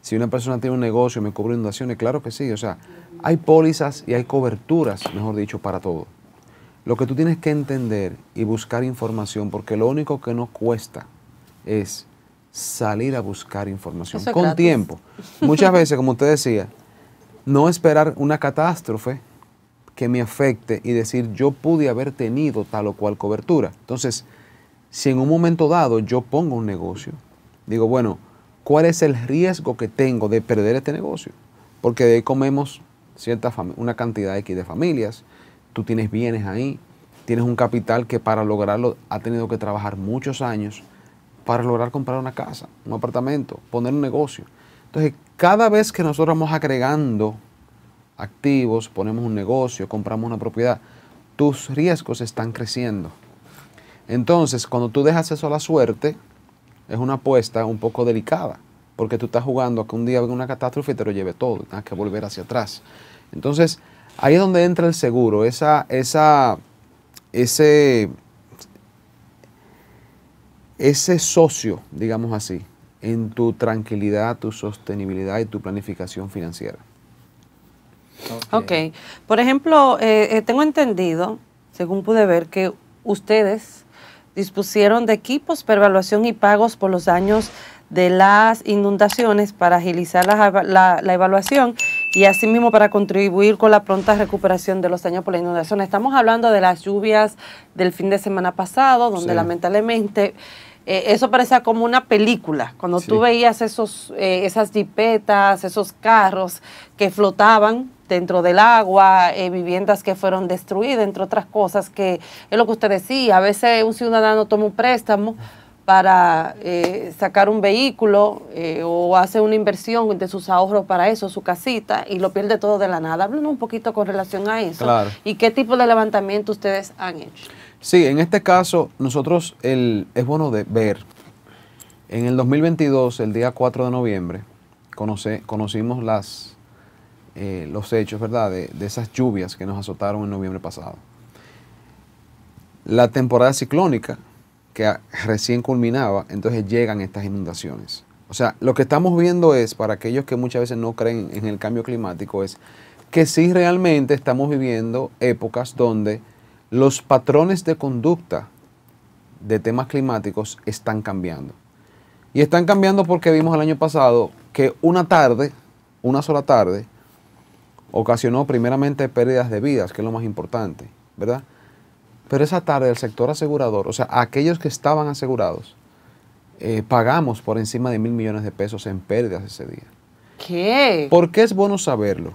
si una persona tiene un negocio y me cubre inundaciones, claro que sí, o sea, hay pólizas y hay coberturas, mejor dicho, para todo. Lo que tú tienes que entender y buscar información, porque lo único que nos cuesta es salir a buscar información con gratis. Tiempo. Muchas veces, como usted decía, no esperar una catástrofe que me afecte y decir yo pude haber tenido tal o cual cobertura. Entonces, si en un momento dado yo pongo un negocio, digo, bueno, ¿cuál es el riesgo que tengo de perder este negocio? Porque de ahí comemos una cantidad X de familias. Tú tienes bienes ahí, tienes un capital que para lograrlo ha tenido que trabajar muchos años para lograr comprar una casa, un apartamento, poner un negocio. Entonces, cada vez que nosotros vamos agregando activos, ponemos un negocio, compramos una propiedad, tus riesgos están creciendo. Entonces, cuando tú dejas eso a la suerte, es una apuesta un poco delicada, porque tú estás jugando a que un día venga una catástrofe y te lo lleve todo, y tengas que volver hacia atrás. Entonces, ahí es donde entra el seguro, ese socio, digamos así, en tu tranquilidad, tu sostenibilidad y tu planificación financiera. Ok. Por ejemplo, tengo entendido, según pude ver, que ustedes dispusieron de equipos para evaluación y pagos por los daños de las inundaciones para agilizar la evaluación y asimismo para contribuir con la pronta recuperación de los daños por la inundación. Estamos hablando de las lluvias del fin de semana pasado, donde lamentablemente eso parecía como una película. Cuando tú veías esas jipetas, esos carros que flotaban dentro del agua, viviendas que fueron destruidas, entre otras cosas, que es lo que usted decía. A veces un ciudadano toma un préstamo para sacar un vehículo o hace una inversión de sus ahorros para eso, su casita, y lo pierde todo de la nada. Háblanos un poquito con relación a eso. Claro. ¿Y qué tipo de levantamiento ustedes han hecho? Sí, en este caso, nosotros es bueno de ver En el 2022, el día 4 de noviembre, conocimos los hechos, ¿verdad?, de esas lluvias que nos azotaron en noviembre pasado. La temporada ciclónica, que recién culminaba, entonces llegan estas inundaciones. O sea, lo que estamos viendo es, para aquellos que muchas veces no creen en el cambio climático, es que sí realmente estamos viviendo épocas donde los patrones de conducta de temas climáticos están cambiando. Y están cambiando porque vimos el año pasado que una sola tarde, ocasionó primeramente pérdidas de vidas, que es lo más importante, ¿verdad? Pero esa tarde el sector asegurador, o sea, aquellos que estaban asegurados, pagamos por encima de 1.000 millones de pesos en pérdidas ese día. ¿Qué? ¿Por qué es bueno saberlo?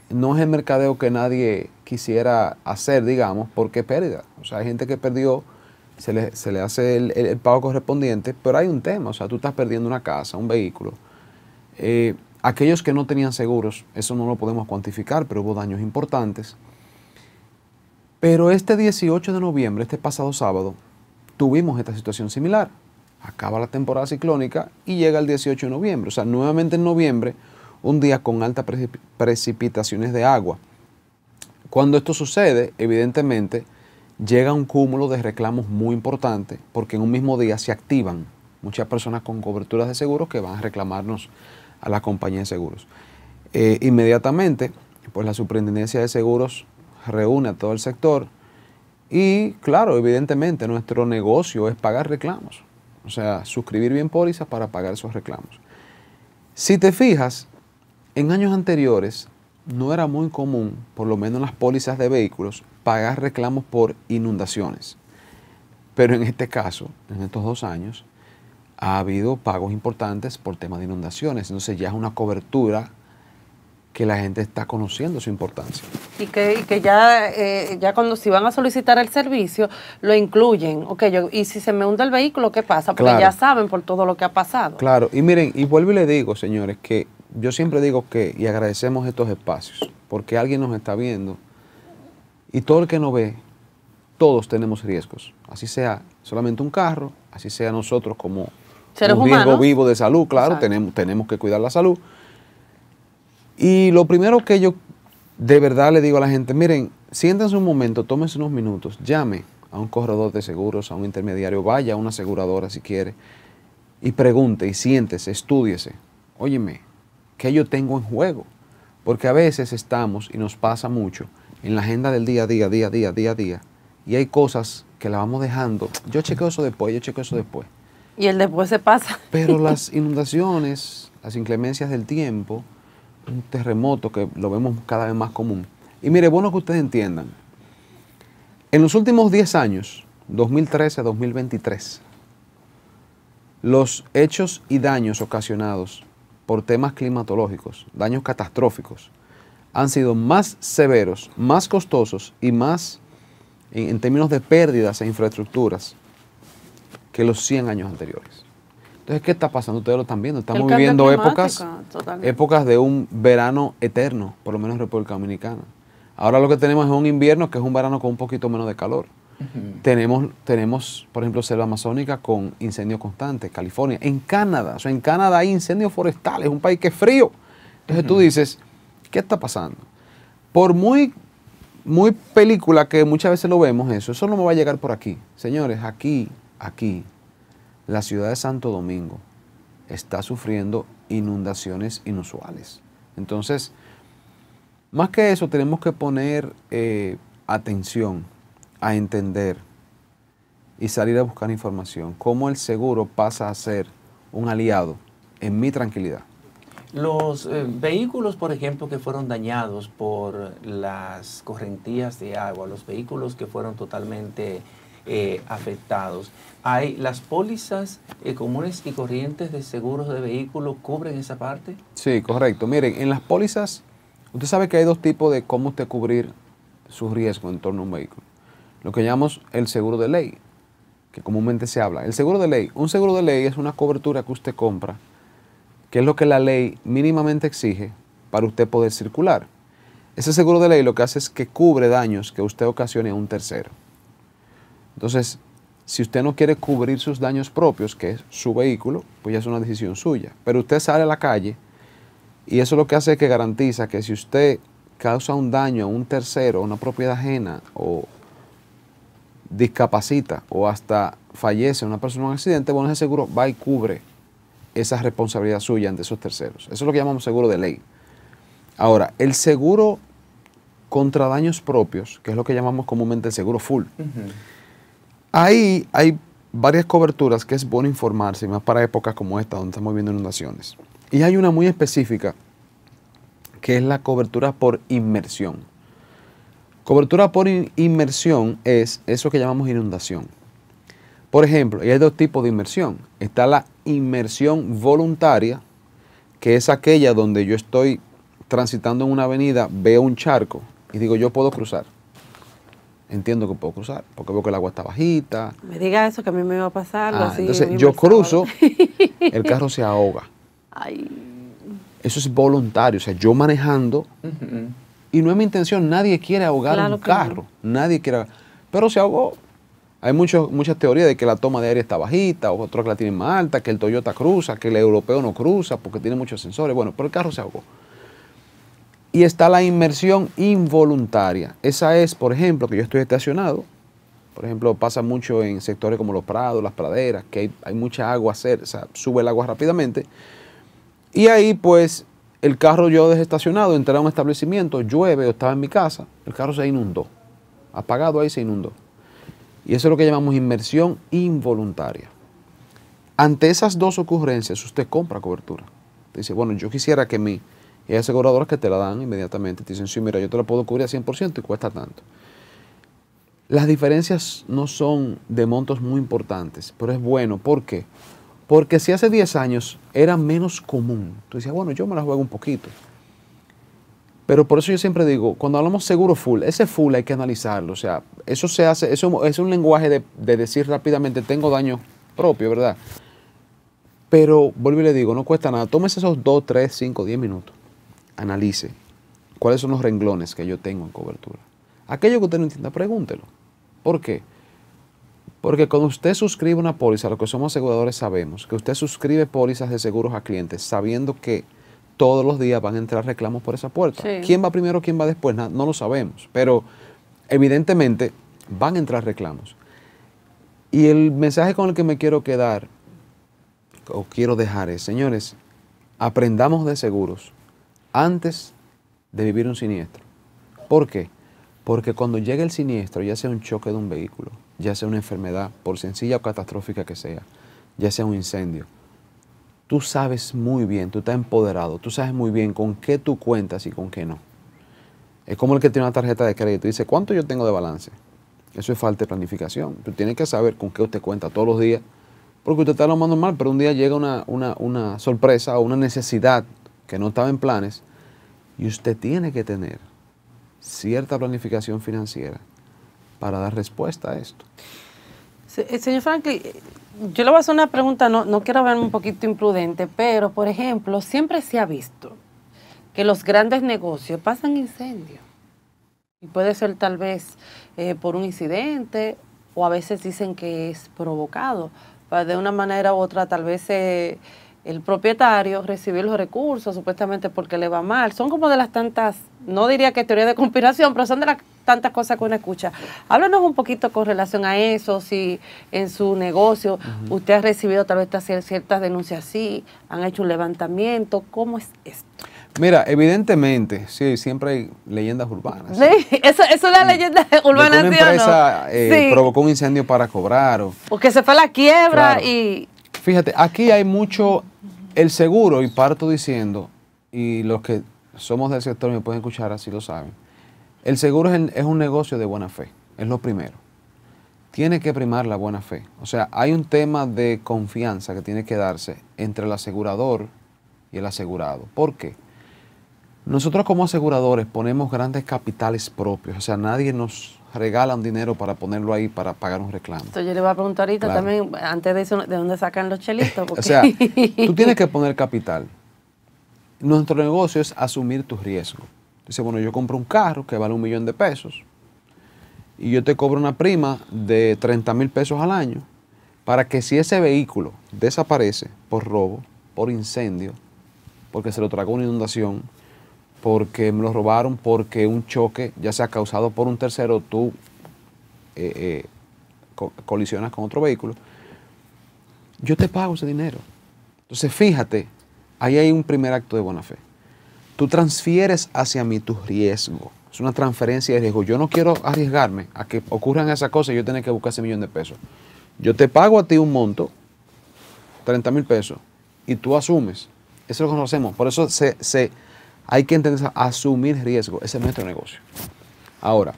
No es el mercadeo que nadie quisiera hacer, digamos, porque pérdida. O sea, hay gente que perdió, se le hace el pago correspondiente, pero hay un tema, o sea, tú estás perdiendo una casa, un vehículo. Aquellos que no tenían seguros, eso no lo podemos cuantificar, pero hubo daños importantes. Pero este 18 de noviembre, este pasado sábado, tuvimos esta situación similar. Acaba la temporada ciclónica y llega el 18 de noviembre. O sea, nuevamente en noviembre, un día con altas precipitaciones de agua. Cuando esto sucede, evidentemente, llega un cúmulo de reclamos muy importante, porque en un mismo día se activan muchas personas con coberturas de seguros que van a reclamarnos a la compañía de seguros. Inmediatamente, pues la Superintendencia de Seguros reúne a todo el sector y, claro, evidentemente nuestro negocio es pagar reclamos, o sea, suscribir bien pólizas para pagar esos reclamos. Si te fijas, en años anteriores no era muy común, por lo menos en las pólizas de vehículos, pagar reclamos por inundaciones, pero en este caso, en estos 2 años, ha habido pagos importantes por temas de inundaciones, entonces ya es una cobertura que la gente está conociendo su importancia. Y que ya cuando si van a solicitar el servicio, lo incluyen. Y si se me hunde el vehículo, ¿qué pasa? Porque claro, ya saben por todo lo que ha pasado. Claro, y miren, y vuelvo y le digo, señores, que yo siempre digo que, y agradecemos estos espacios, porque alguien nos está viendo, y todo el que nos ve, todos tenemos riesgos. Así sea solamente un carro, así sea nosotros como seres un riesgo humanos vivo de salud, claro, tenemos que cuidar la salud. Y lo primero que yo de verdad le digo a la gente, miren, siéntense un momento, tómense unos minutos, llame a un corredor de seguros, a un intermediario, vaya a una aseguradora si quiere, y pregunte, y siéntese, estúdiese. Óyeme, ¿qué yo tengo en juego? Porque a veces estamos, y nos pasa mucho, en la agenda del día a día, y hay cosas que la vamos dejando. Yo chequeo eso después. Y el después se pasa. Pero las inundaciones, las inclemencias del tiempo, un terremoto que lo vemos cada vez más común. Y mire, bueno que ustedes entiendan, en los últimos 10 años, 2013 a 2023, los hechos y daños ocasionados por temas climatológicos, daños catastróficos, han sido más severos, más costosos y más en términos de pérdidas e infraestructuras que los 100 años anteriores. Entonces, ¿qué está pasando? Ustedes lo están viendo. Estamos viviendo épocas de un verano eterno, por lo menos en República Dominicana. Ahora lo que tenemos es un invierno que es un verano con un poquito menos de calor. Tenemos, por ejemplo, selva amazónica con incendios constantes, California. En Canadá, o sea, en Canadá hay incendios forestales, un país que es frío. Entonces tú dices, ¿qué está pasando? Por muy película que muchas veces lo vemos, eso no me va a llegar por aquí. Señores, aquí, la ciudad de Santo Domingo está sufriendo inundaciones inusuales. Entonces, más que eso, tenemos que poner atención a entender y salir a buscar información. Cómo el seguro pasa a ser un aliado en mi tranquilidad. Los vehículos, por ejemplo, que fueron dañados por las correntías de agua, los vehículos que fueron totalmente afectados, ¿las pólizas comunes y corrientes de seguros de vehículos cubren esa parte? Sí, correcto. Miren, en las pólizas, usted sabe que hay 2 tipos de cómo usted cubrir su riesgo en torno a un vehículo. Lo que llamamos el seguro de ley, que comúnmente se habla. El seguro de ley, un seguro de ley es una cobertura que usted compra, que es lo que la ley mínimamente exige para usted poder circular. Ese seguro de ley lo que hace es que cubre daños que usted ocasione a un tercero. Entonces, Si usted no quiere cubrir sus daños propios, que es su vehículo, pues ya es una decisión suya. Pero usted sale a la calle y eso lo que hace es que garantiza que si usted causa un daño a un tercero, a una propiedad ajena, o discapacita, o hasta fallece una persona en un accidente, bueno, ese seguro va y cubre esa responsabilidad suya ante esos terceros. Eso es lo que llamamos seguro de ley. Ahora, el seguro contra daños propios, que es lo que llamamos comúnmente el seguro full, ahí hay varias coberturas que es bueno informarse, más para épocas como esta, donde estamos viendo inundaciones. Y hay una muy específica, que es la cobertura por inmersión. Cobertura por inmersión es eso que llamamos inundación. Por ejemplo, hay dos tipos de inmersión. Está la inmersión voluntaria, que es aquella donde yo estoy transitando en una avenida, veo un charco y digo, yo puedo cruzar. Entiendo que puedo cruzar, porque veo que el agua está bajita. Me diga eso, que a mí me iba a pasar algo así. Entonces yo cruzo, el carro se ahoga. Ay. Eso es voluntario, o sea, yo manejando, y no es mi intención, nadie quiere ahogar un carro, nadie quiere, pero se ahogó. Hay muchas teorías de que la toma de aire está bajita, otros que la tienen más alta, que el Toyota cruza, que el europeo no cruza porque tiene muchos sensores, bueno, pero el carro se ahogó. Y está la inmersión involuntaria. Esa es, por ejemplo, que yo estoy estacionado. Por ejemplo, pasa mucho en sectores como los prados, las praderas, que hay mucha agua, o sea, sube el agua rápidamente. Y ahí, pues, el carro yo dejé estacionado, entré a un establecimiento, llueve o estaba en mi casa, el carro se inundó. Apagado ahí se inundó. Y eso es lo que llamamos inmersión involuntaria. Ante esas dos ocurrencias, usted compra cobertura. Te dice, bueno, yo quisiera que y hay aseguradoras que te la dan inmediatamente. Te dicen, sí, mira, yo te la puedo cubrir al 100% y cuesta tanto. Las diferencias no son de montos muy importantes, pero es bueno. ¿Por qué? Porque si hace 10 años era menos común, tú decías, bueno, yo me la juego un poquito. Pero por eso yo siempre digo, cuando hablamos seguro full, ese full hay que analizarlo. O sea, eso se hace, eso es un lenguaje de decir rápidamente, tengo daño propio, ¿verdad? Pero vuelvo y le digo, no cuesta nada. Tómese esos 2, 3, 5, 10 minutos. Analice cuáles son los renglones que yo tengo en cobertura. Aquello que usted no entienda, pregúntelo. ¿Por qué? Porque cuando usted suscribe una póliza, lo que somos aseguradores sabemos, que usted suscribe pólizas de seguros a clientes sabiendo que todos los días van a entrar reclamos por esa puerta. Sí. ¿Quién va primero, quién va después? No lo sabemos, pero evidentemente van a entrar reclamos. Y el mensaje con el que me quiero quedar, o quiero dejar es, señores, aprendamos de seguros antes de vivir un siniestro. ¿Por qué? Porque cuando llegue el siniestro, ya sea un choque de un vehículo, ya sea una enfermedad, por sencilla o catastrófica que sea, ya sea un incendio, tú sabes muy bien, tú estás empoderado, tú sabes muy bien con qué tú cuentas y con qué no. Es como el que tiene una tarjeta de crédito y dice, ¿cuánto yo tengo de balance? Eso es falta de planificación. Tú tienes que saber con qué usted cuenta todos los días, porque usted está lo más normal, pero un día llega una sorpresa o una necesidad que no estaba en planes y usted tiene que tener cierta planificación financiera para dar respuesta a esto. Señor Franklin, yo le voy a hacer una pregunta, no quiero verme un poquito imprudente, pero, por ejemplo, siempre se ha visto que los grandes negocios pasan incendios. Y puede ser tal vez por un incidente, o a veces dicen que es provocado. De una manera u otra, tal vez el propietario recibió los recursos, supuestamente porque le va mal. Son como de las tantas, no diría que teoría de conspiración, pero son de las tantas cosas que uno escucha. Háblanos un poquito con relación a eso, si en su negocio usted ha recibido tal vez ciertas denuncias así, han hecho un levantamiento, ¿cómo es esto? Mira, evidentemente, sí, siempre hay leyendas urbanas. Sí, eso es la leyenda urbana, ¿sí? Una empresa provocó un incendio para cobrar. Porque se fue a la quiebra. Claro. Y... Fíjate, aquí hay mucho, el seguro, y parto diciendo, y los que somos del sector y me pueden escuchar así lo saben, el seguro es un negocio de buena fe, es lo primero. Tiene que primar la buena fe. O sea, hay un tema de confianza que tiene que darse entre el asegurador y el asegurado. ¿Por qué? Nosotros como aseguradores ponemos grandes capitales propios, o sea, nadie nos regala un dinero para ponerlo ahí para pagar un reclamo. Entonces yo le voy a preguntar ahorita también, antes de eso, ¿de dónde sacan los chelitos? Porque... O sea, tú tienes que poner capital. Nuestro negocio es asumir tu riesgo. Dice, bueno, yo compro un carro que vale $1 millón, y yo te cobro una prima de 30,000 pesos al año para que si ese vehículo desaparece por robo, por incendio, porque se lo tragó una inundación, porque me lo robaron, porque un choque ya sea causado por un tercero, tú colisionas con otro vehículo, yo te pago ese dinero. Entonces fíjate, ahí hay un primer acto de buena fe. Tú transfieres hacia mí tu riesgo. Es una transferencia de riesgo. Yo no quiero arriesgarme a que ocurran esas cosas y yo tener que buscar ese millón de pesos. Yo te pago a ti un monto, 30,000 pesos, y tú asumes. Eso es lo que nosotros hacemos. Por eso hay que entender, asumir riesgo. Ese es nuestro negocio. Ahora,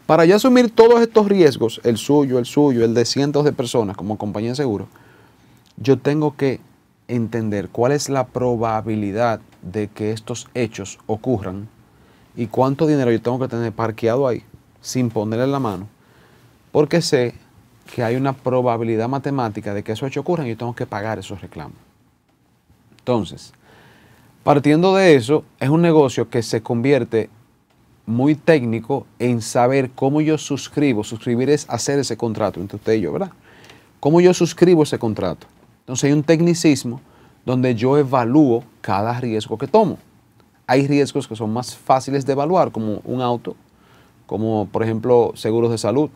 para yo asumir todos estos riesgos, el suyo, el de cientos de personas como compañía de seguro, yo tengo que entender cuál es la probabilidad de que estos hechos ocurran y cuánto dinero yo tengo que tener parqueado ahí sin ponerle la mano, porque sé que hay una probabilidad matemática de que esos hechos ocurran y yo tengo que pagar esos reclamos. Entonces, partiendo de eso, es un negocio que se convierte muy técnico en saber cómo yo suscribo. Suscribir es hacer ese contrato entre usted y yo, ¿verdad? ¿Cómo yo suscribo ese contrato? Entonces hay un tecnicismo donde yo evalúo cada riesgo que tomo. Hay riesgos que son más fáciles de evaluar, como un auto, como por ejemplo seguros de salud,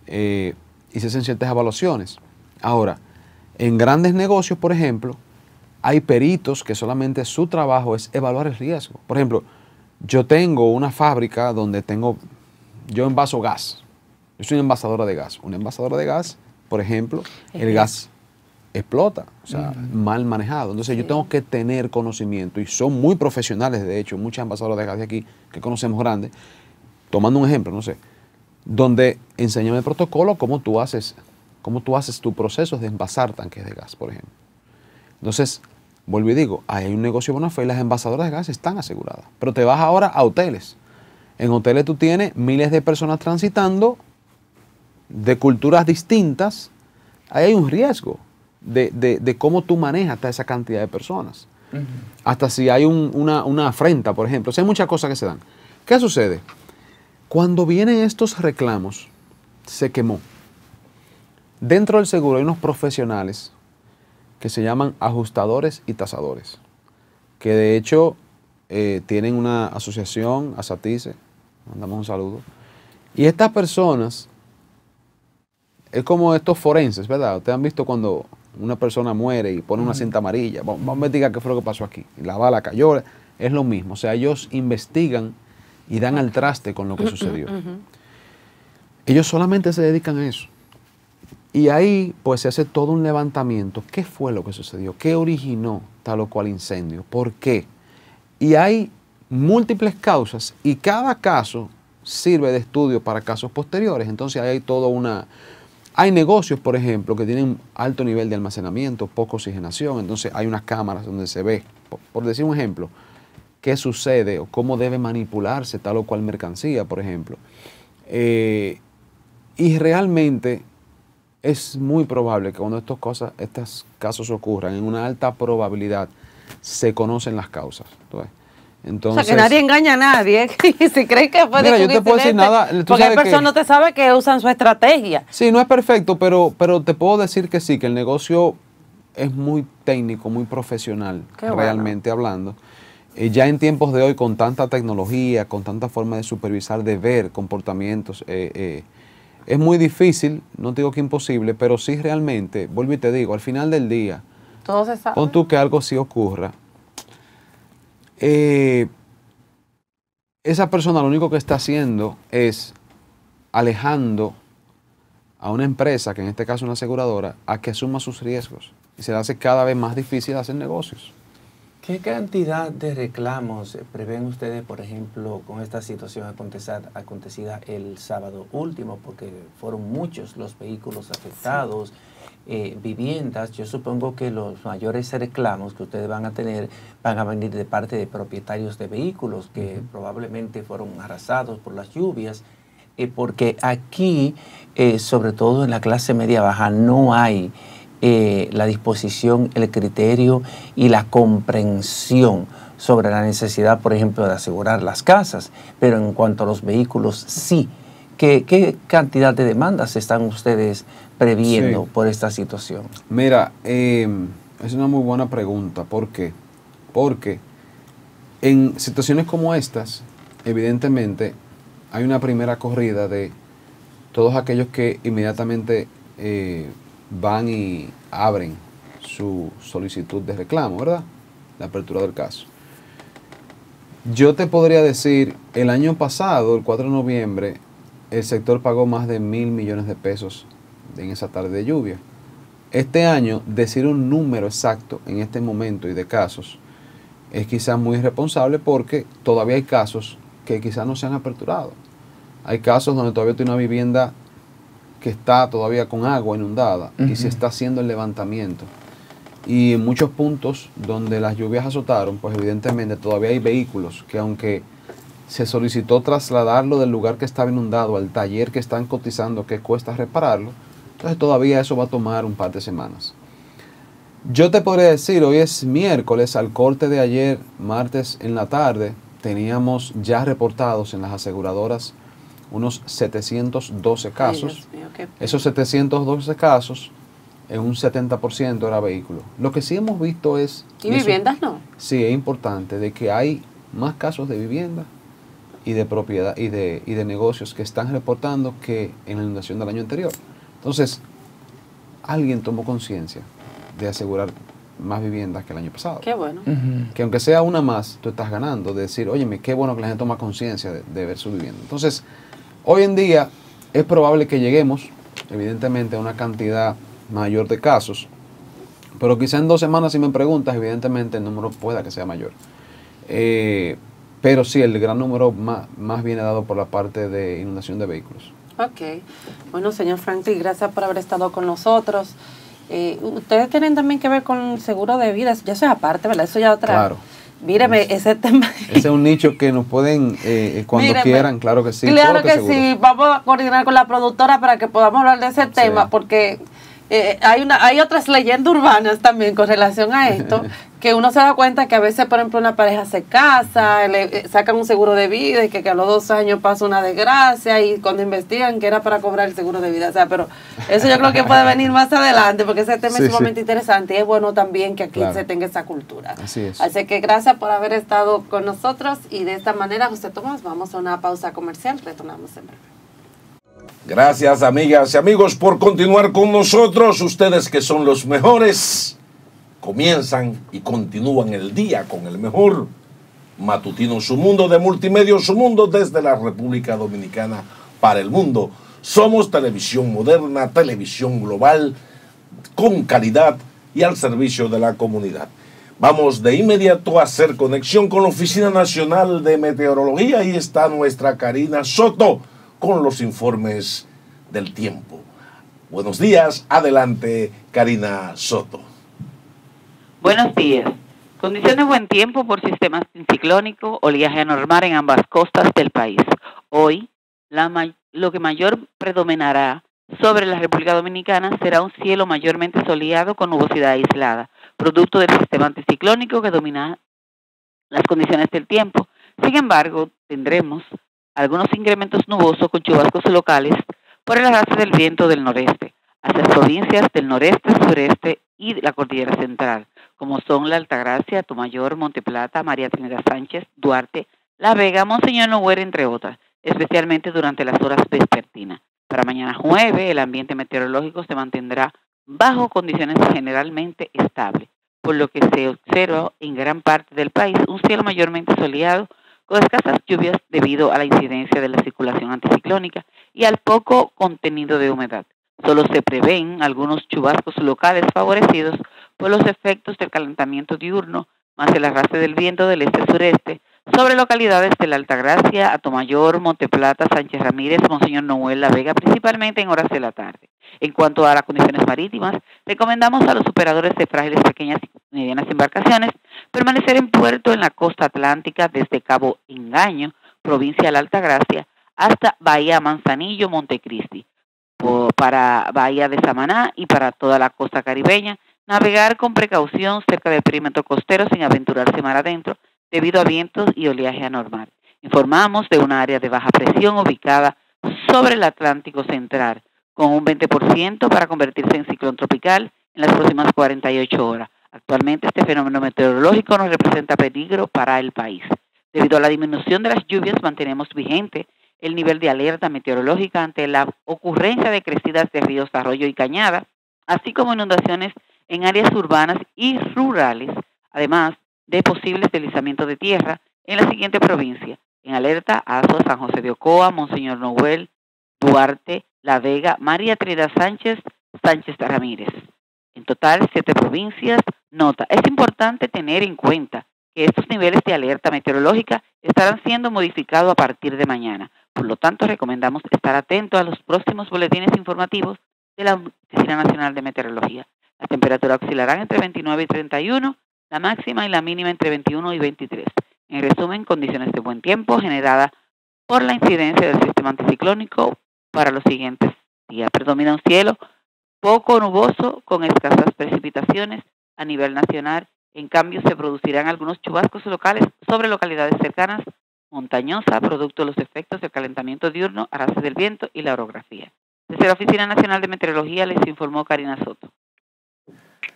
y se hacen ciertas evaluaciones. Ahora, en grandes negocios, por ejemplo, hay peritos que solamente su trabajo es evaluar el riesgo. Por ejemplo, yo tengo una fábrica donde yo envaso gas. Yo soy una envasadora de gas. Una envasadora de gas, por ejemplo, el gas explota, o sea, mal manejado. Entonces yo tengo que tener conocimiento, y son muy profesionales, de hecho, muchas envasadoras de gas de aquí que conocemos grandes, tomando un ejemplo, no sé, donde enséñame el protocolo, cómo tú haces tu proceso de envasar tanques de gas, por ejemplo. Entonces, vuelvo y digo, hay un negocio de buena fe y las envasadoras de gas están aseguradas. Pero te vas ahora a hoteles. En hoteles tú tienes miles de personas transitando de culturas distintas. Ahí hay un riesgo de cómo tú manejas hasta esa cantidad de personas. Hasta si hay una afrenta, por ejemplo. O sea, hay muchas cosas que se dan. ¿Qué sucede? Cuando vienen estos reclamos, se quemó. Dentro del seguro hay unos profesionales que se llaman ajustadores y tasadores, que de hecho tienen una asociación, ASATICE, mandamos un saludo. Y estas personas, es como estos forenses, ¿verdad? Ustedes han visto cuando una persona muere y pone una cinta amarilla, vamos a investigar qué fue lo que pasó aquí, y la bala cayó, es lo mismo. O sea, ellos investigan y dan al traste con lo que sucedió. Ellos solamente se dedican a eso. Y ahí pues se hace todo un levantamiento. ¿Qué fue lo que sucedió? ¿Qué originó tal o cual incendio? ¿Por qué? Y hay múltiples causas y cada caso sirve de estudio para casos posteriores. Entonces ahí hay toda una... Hay negocios, por ejemplo, que tienen alto nivel de almacenamiento, poca oxigenación. Entonces hay unas cámaras donde se ve, por decir un ejemplo, qué sucede o cómo debe manipularse tal o cual mercancía, por ejemplo. Y realmente es muy probable que cuando estos casos ocurran, en una alta probabilidad se conocen las causas. Entonces, o sea, que nadie engaña a nadie. Si creen que fue mira, yo te puedo decir nada. Porque hay personas, no te sabe que usan su estrategia. Sí, no es perfecto, pero te puedo decir que sí, que el negocio es muy técnico, muy profesional, realmente hablando. Ya en tiempos de hoy, con tanta tecnología, con tanta forma de supervisar, de ver comportamientos, es muy difícil, no digo que imposible, pero sí realmente, vuelvo y te digo, al final del día, todo se sabe. Pon tú que algo sí ocurra. Esa persona lo único que está haciendo es alejando a una empresa, que en este caso es una aseguradora, a que asuma sus riesgos. Y se le hace cada vez más difícil hacer negocios. ¿Qué cantidad de reclamos prevén ustedes, por ejemplo, con esta situación acontecida el sábado último? Porque fueron muchos los vehículos afectados, viviendas. Yo supongo que los mayores reclamos que ustedes van a tener van a venir de parte de propietarios de vehículos que probablemente fueron arrasados por las lluvias, porque aquí, sobre todo en la clase media baja, no hay la disposición, el criterio y la comprensión sobre la necesidad, por ejemplo, de asegurar las casas, pero en cuanto a los vehículos sí ¿Qué cantidad de demandas están ustedes previendo por esta situación? Mira, es una muy buena pregunta. ¿Por qué? Porque en situaciones como estas, evidentemente, hay una primera corrida de todos aquellos que inmediatamente van y abren su solicitud de reclamo, ¿verdad? La apertura del caso. Yo te podría decir, el año pasado, el 4 de noviembre, el sector pagó más de 1.000 millones de pesos en esa tarde de lluvia. Este año, decir un número exacto en este momento y de casos es quizás muy irresponsable porque todavía hay casos que quizás no se han aperturado. Hay casos donde todavía tiene una vivienda que está todavía con agua inundada y se está haciendo el levantamiento. Y en muchos puntos donde las lluvias azotaron, pues evidentemente todavía hay vehículos que, aunque se solicitó trasladarlo del lugar que estaba inundado al taller que están cotizando que cuesta repararlo, entonces todavía eso va a tomar un par de semanas. Yo te podría decir, hoy es miércoles, al corte de ayer, martes en la tarde, teníamos ya reportados en las aseguradoras unos 712 casos. Ay, Dios mío, esos 712 casos, en un 70% era vehículo. Lo que sí hemos visto es... ¿Y viviendas no? Sí, es importante, de que hay más casos de vivienda y de propiedad y de negocios que están reportando que en la inundación del año anterior. Entonces, alguien tomó conciencia de asegurar más viviendas que el año pasado. Qué bueno. Que aunque sea una más, tú estás ganando, de decir, óyeme, qué bueno que la gente toma conciencia de ver su vivienda. Entonces, hoy en día es probable que lleguemos, evidentemente, a una cantidad mayor de casos, pero quizá en 2 semanas, si me preguntas, evidentemente el número pueda que sea mayor. Pero sí, el gran número más viene dado por la parte de inundación de vehículos. Ok. Bueno, señor Franklin, gracias por haber estado con nosotros. Ustedes tienen también que ver con el seguro de vida, ya eso es aparte, ¿verdad? Eso ya otra. Claro. Míreme, ese tema. Ese es un nicho que nos pueden, cuando quieran, claro que sí. Claro que sí, vamos a coordinar con la productora para que podamos hablar de ese tema, porque hay otras leyendas urbanas también con relación a esto, que uno se da cuenta que a veces, por ejemplo, una pareja se casa, le sacan un seguro de vida y que a los 2 años pasa una desgracia y cuando investigan que era para cobrar el seguro de vida. O sea, pero eso yo creo que puede venir más adelante porque ese tema es sumamente interesante y es bueno también que aquí se tenga esa cultura. Así es. Así que gracias por haber estado con nosotros y de esta manera, José Tomás, vamos a una pausa comercial, retornamos en breve. Gracias, amigas y amigos, por continuar con nosotros. Ustedes que son los mejores, comienzan y continúan el día con el mejor matutino Su Mundo de Multimedios Su Mundo desde la República Dominicana para el mundo. Somos televisión moderna, televisión global, con calidad y al servicio de la comunidad. Vamos de inmediato a hacer conexión con la Oficina Nacional de Meteorología. Ahí está nuestra Karina Soto con los informes del tiempo. Buenos días, adelante Karina Soto. Buenos días. Condiciones de buen tiempo por sistema anticiclónico, oleaje anormal en ambas costas del país. Hoy, lo que mayor predominará sobre la República Dominicana será un cielo mayormente soleado con nubosidad aislada, producto del sistema anticiclónico que domina las condiciones del tiempo. Sin embargo, tendremos algunos incrementos nubosos con chubascos locales por el arrastre del viento del noreste hacia las provincias del noreste, sureste y la cordillera central, como son La Altagracia, Atomayor, Monteplata, María Trinidad Sánchez, Duarte, La Vega, Monseñor Noguera, entre otras, especialmente durante las horas vespertinas. Para mañana jueves, el ambiente meteorológico se mantendrá bajo condiciones generalmente estables, por lo que se observa en gran parte del país un cielo mayormente soleado con escasas lluvias debido a la incidencia de la circulación anticiclónica y al poco contenido de humedad. Solo se prevén algunos chubascos locales favorecidos por los efectos del calentamiento diurno, más el arrastre del viento del este-sureste, sobre localidades de La Altagracia, Atomayor, Monteplata, Sánchez Ramírez, Monseñor Noel, La Vega, principalmente en horas de la tarde. En cuanto a las condiciones marítimas, recomendamos a los operadores de frágiles, pequeñas y medianas embarcaciones permanecer en puerto en la costa atlántica desde Cabo Engaño, provincia de La Altagracia, hasta Bahía Manzanillo, Montecristi. Para Bahía de Samaná y para toda la costa caribeña, navegar con precaución cerca del perímetro costero sin aventurarse mar adentro debido a vientos y oleaje anormal. Informamos de una área de baja presión ubicada sobre el Atlántico Central, con un 20% para convertirse en ciclón tropical en las próximas 48 horas. Actualmente este fenómeno meteorológico no representa peligro para el país. Debido a la disminución de las lluvias, mantenemos vigente el nivel de alerta meteorológica ante la ocurrencia de crecidas de ríos, arroyo y cañada, así como inundaciones en áreas urbanas y rurales, además de posibles deslizamientos de tierra en la siguiente provincia. En alerta, Azua, San José de Ocoa, Monseñor Noel, Duarte, La Vega, María Trinidad Sánchez, Sánchez Ramírez. En total, 7 provincias. Nota, es importante tener en cuenta que estos niveles de alerta meteorológica estarán siendo modificados a partir de mañana. Por lo tanto, recomendamos estar atentos a los próximos boletines informativos de la Oficina Nacional de Meteorología. La temperatura oscilará entre 29 y 31, la máxima y la mínima entre 21 y 23. En resumen, condiciones de buen tiempo generadas por la incidencia del sistema anticiclónico para los siguientes días. Predomina un cielo poco nuboso con escasas precipitaciones a nivel nacional. En cambio, se producirán algunos chubascos locales sobre localidades cercanas, montañosas, producto de los efectos del calentamiento diurno, arrastre del viento y la orografía. Desde la Oficina Nacional de Meteorología les informó Karina Soto.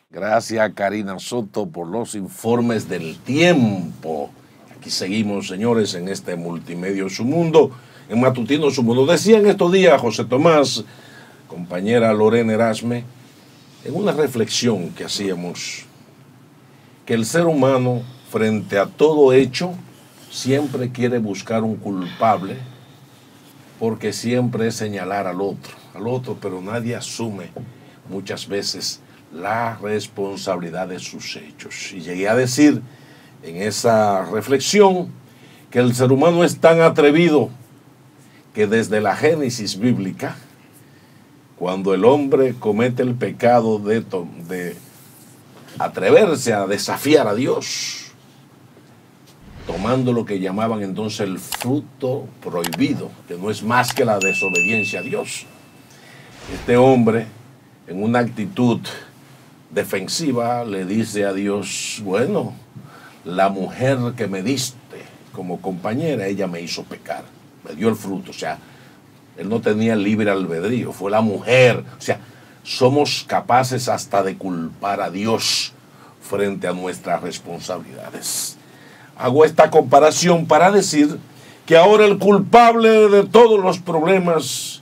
Gracias, Karina Soto, por los informes del tiempo. Aquí seguimos, señores, en este Multimedio Su Mundo, en Matutino Su Mundo. Decía en estos días José Tomás, compañera Lorena Erasme, en una reflexión que hacíamos, que el ser humano, frente a todo hecho, siempre quiere buscar un culpable, porque siempre es señalar al otro, pero nadie asume muchas veces la responsabilidad de sus hechos. Y llegué a decir en esa reflexión que el ser humano es tan atrevido que desde la Génesis bíblica, cuando el hombre comete el pecado de atreverse a desafiar a Dios, tomando lo que llamaban entonces el fruto prohibido, que no es más que la desobediencia a Dios, este hombre, en una actitud defensiva, le dice a Dios: bueno, la mujer que me diste como compañera, ella me hizo pecar, me dio el fruto. O sea, él no tenía libre albedrío, fue la mujer. O sea, somos capaces hasta de culpar a Dios frente a nuestras responsabilidades. Hago esta comparación para decir que ahora el culpable de todos los problemas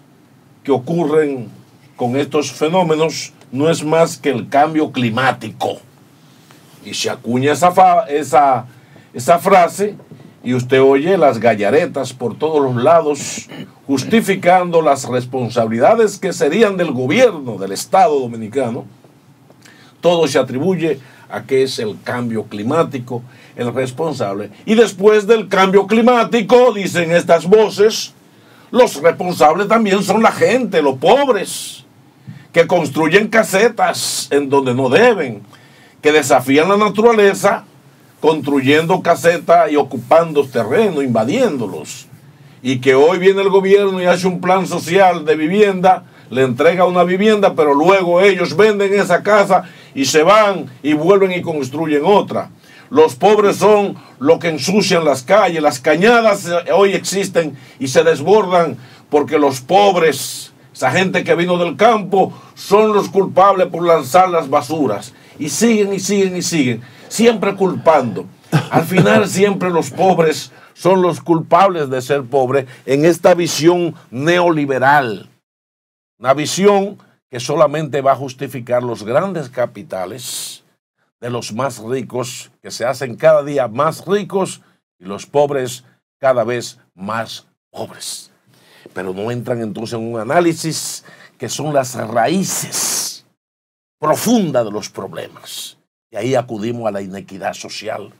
que ocurren con estos fenómenos no es más que el cambio climático. Y se acuña esa frase y usted oye las gallaretas por todos los lados justificando las responsabilidades que serían del gobierno, del Estado dominicano. Todo se atribuye a que es el cambio climático el responsable. Y después del cambio climático, dicen estas voces, los responsables también son la gente, los pobres, que construyen casetas en donde no deben, que desafían la naturaleza construyendo casetas y ocupando terreno, invadiéndolos. Y que hoy viene el gobierno y hace un plan social de vivienda, le entrega una vivienda, pero luego ellos venden esa casa y se van y vuelven y construyen otra. Los pobres son los que ensucian las calles, las cañadas hoy existen y se desbordan porque los pobres, esa gente que vino del campo, son los culpables por lanzar las basuras. Y siguen y siguen y siguen, siempre culpando. Al final siempre los pobres son los culpables de ser pobres en esta visión neoliberal. Una visión que solamente va a justificar los grandes capitales de los más ricos, que se hacen cada día más ricos, y los pobres cada vez más pobres. Pero no entran entonces en un análisis que son las raíces profundas de los problemas. Y ahí acudimos a la inequidad social,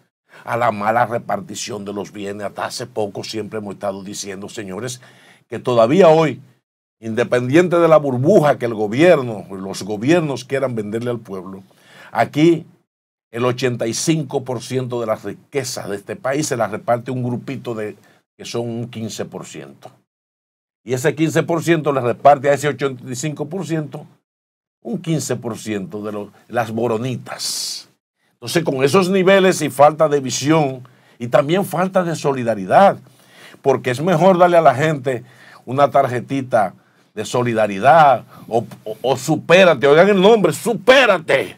a la mala repartición de los bienes. Hasta hace poco siempre hemos estado diciendo, señores, que todavía hoy, independiente de la burbuja que el gobierno, los gobiernos quieran venderle al pueblo, aquí el 85% de las riquezas de este país se las reparte un grupito que son un 15%. Y ese 15% le reparte a ese 85% un 15% de las boronitas. Entonces, con esos niveles y falta de visión y también falta de solidaridad, porque es mejor darle a la gente una tarjetita de solidaridad o supérate, oigan el nombre, supérate,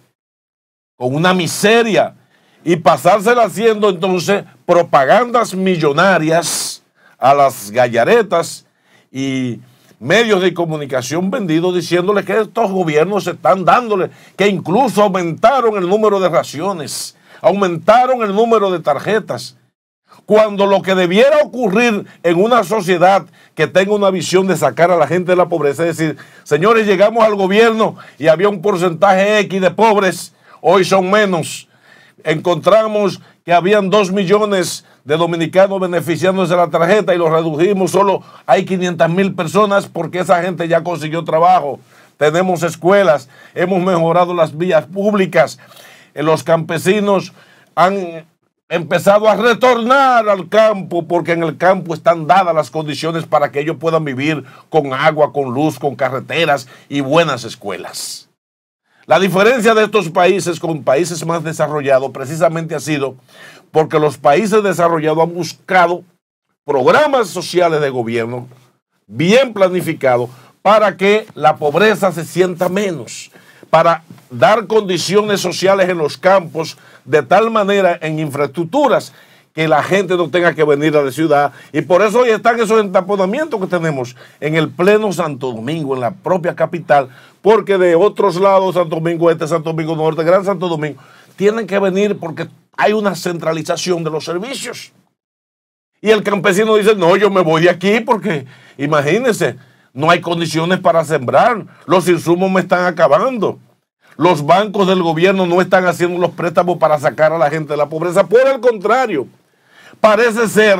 con una miseria, y pasársela haciendo entonces propagandas millonarias a las gallaretas y medios de comunicación vendidos, diciéndole que estos gobiernos están dándole, que incluso aumentaron el número de raciones, aumentaron el número de tarjetas, cuando lo que debiera ocurrir en una sociedad que tenga una visión de sacar a la gente de la pobreza, es decir, señores, llegamos al gobierno y había un porcentaje X de pobres, hoy son menos, encontramos que habían 2 millones de dominicanos beneficiándose de la tarjeta y lo redujimos, solo hay 500,000 personas porque esa gente ya consiguió trabajo, tenemos escuelas, hemos mejorado las vías públicas, los campesinos han empezado a retornar al campo porque en el campo están dadas las condiciones para que ellos puedan vivir con agua, con luz, con carreteras y buenas escuelas. La diferencia de estos países con países más desarrollados precisamente ha sido porque los países desarrollados han buscado programas sociales de gobierno bien planificados para que la pobreza se sienta menos, para dar condiciones sociales en los campos de tal manera en infraestructuras que la gente no tenga que venir a la ciudad, y por eso hoy están esos entaponamientos que tenemos en el pleno Santo Domingo, en la propia capital, porque de otros lados, Santo Domingo Este, Santo Domingo Norte, Gran Santo Domingo, tienen que venir porque hay una centralización de los servicios. Y el campesino dice, no, yo me voy de aquí porque, imagínense, no hay condiciones para sembrar, los insumos me están acabando. Los bancos del gobierno no están haciendo los préstamos para sacar a la gente de la pobreza. Por el contrario, parece ser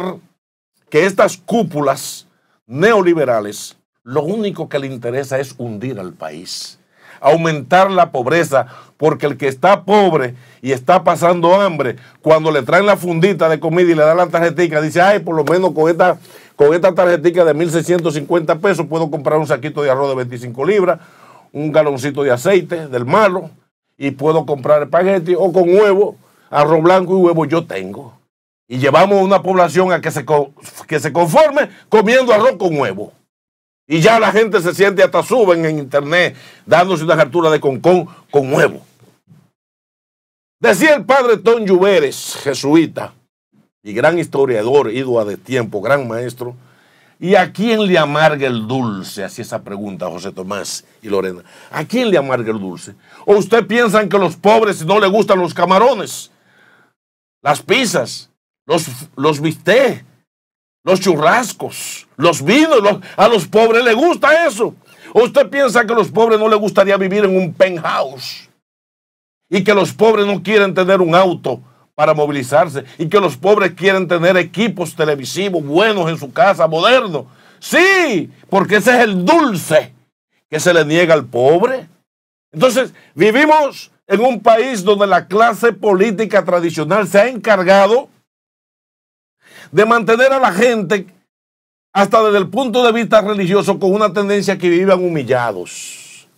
que estas cúpulas neoliberales lo único que le interesa es hundir al país, aumentar la pobreza, porque el que está pobre y está pasando hambre, cuando le traen la fundita de comida y le dan la tarjetita, dice, ay, por lo menos con esta tarjetita de 1,650 pesos puedo comprar un saquito de arroz de 25 libras, un galoncito de aceite del malo, y puedo comprar espagueti o con huevo, arroz blanco y huevo yo tengo. Y llevamos a una población a que se conforme comiendo arroz con huevo. Y ya la gente se siente, hasta suben en internet dándose una hartura de concón con huevo. Decía el padre Tom Lluveres, jesuita y gran historiador, ido a de tiempo, gran maestro, ¿y a quién le amarga el dulce? Así esa pregunta, José Tomás y Lorena. ¿A quién le amarga el dulce? ¿O usted piensa que a los pobres no les gustan los camarones, las pizzas, los bistecs, los churrascos, los vinos? A los pobres les gusta eso. ¿O usted piensa que a los pobres no les gustaría vivir en un penthouse? Y que los pobres no quieren tener un auto para movilizarse, y que los pobres quieren tener equipos televisivos buenos en su casa, modernos. Sí, porque ese es el dulce que se le niega al pobre. Entonces, vivimos en un país donde la clase política tradicional se ha encargado de mantener a la gente, hasta desde el punto de vista religioso, con una tendencia a que vivan humillados,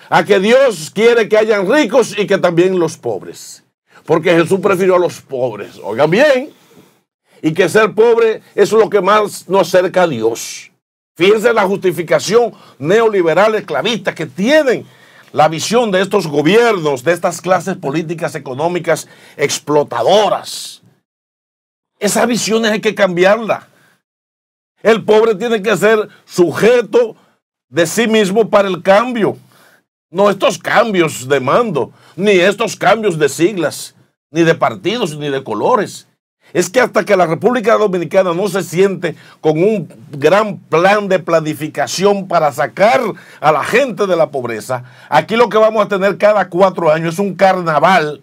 a que Dios quiere que hayan ricos y que también los pobres. Porque Jesús prefirió a los pobres, oigan bien, y que ser pobre es lo que más nos acerca a Dios. Fíjense la justificación neoliberal esclavista que tienen la visión de estos gobiernos, de estas clases políticas económicas explotadoras. Esas visiones hay que cambiarla. El pobre tiene que ser sujeto de sí mismo para el cambio. No estos cambios de mando, ni estos cambios de siglas, ni de partidos, ni de colores. Es que hasta que la República Dominicana no se siente con un gran plan de planificación para sacar a la gente de la pobreza, aquí lo que vamos a tener cada 4 años es un carnaval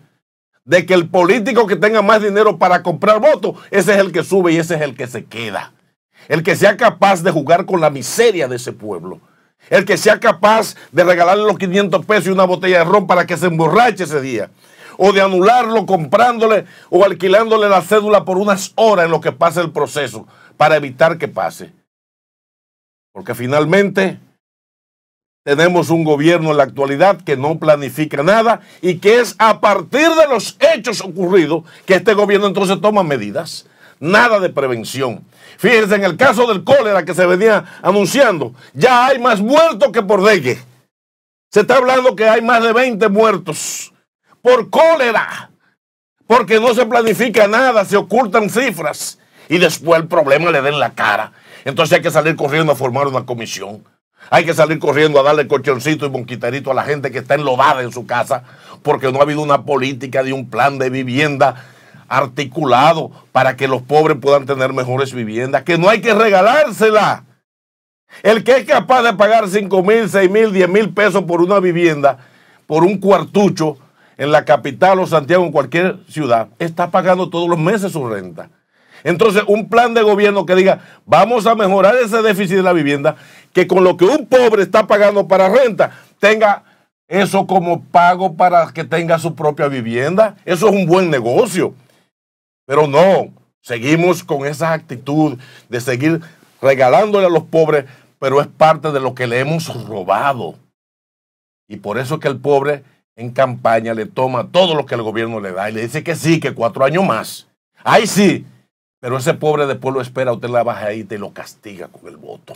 de que el político que tenga más dinero para comprar votos, ese es el que sube y ese es el que se queda. El que sea capaz de jugar con la miseria de ese pueblo. El que sea capaz de regalarle los 500 pesos y una botella de ron para que se emborrache ese día. O de anularlo comprándole o alquilándole la cédula por unas horas en lo que pasa el proceso para evitar que pase. Porque finalmente tenemos un gobierno en la actualidad que no planifica nada y que es a partir de los hechos ocurridos que este gobierno entonces toma medidas. nada de prevención. Fíjense, en el caso del cólera que se venía anunciando, ya hay más muertos que por dengue. Se está hablando que hay más de 20 muertos por cólera, porque no se planifica nada, se ocultan cifras y después el problema le den la cara. Entonces hay que salir corriendo a formar una comisión. Hay que salir corriendo a darle colchoncito y monquiterito a la gente que está enlodada en su casa porque no ha habido una política de un plan de vivienda articulado para que los pobres puedan tener mejores viviendas, que no hay que regalársela. El que es capaz de pagar 5,000, 6,000, 10,000 pesos por una vivienda, por un cuartucho en la capital o Santiago, en cualquier ciudad, está pagando todos los meses su renta. Entonces, un plan de gobierno que diga, vamos a mejorar ese déficit de la vivienda, que con lo que un pobre está pagando para renta, tenga eso como pago para que tenga su propia vivienda. Eso es un buen negocio. Pero no, seguimos con esa actitud de seguir regalándole a los pobres, pero es parte de lo que le hemos robado. Y por eso es que el pobre en campaña le toma todo lo que el gobierno le da y le dice que sí, que 4 años más. ¡Ay, sí! Pero ese pobre después lo espera, usted la baja ahí y te lo castiga con el voto.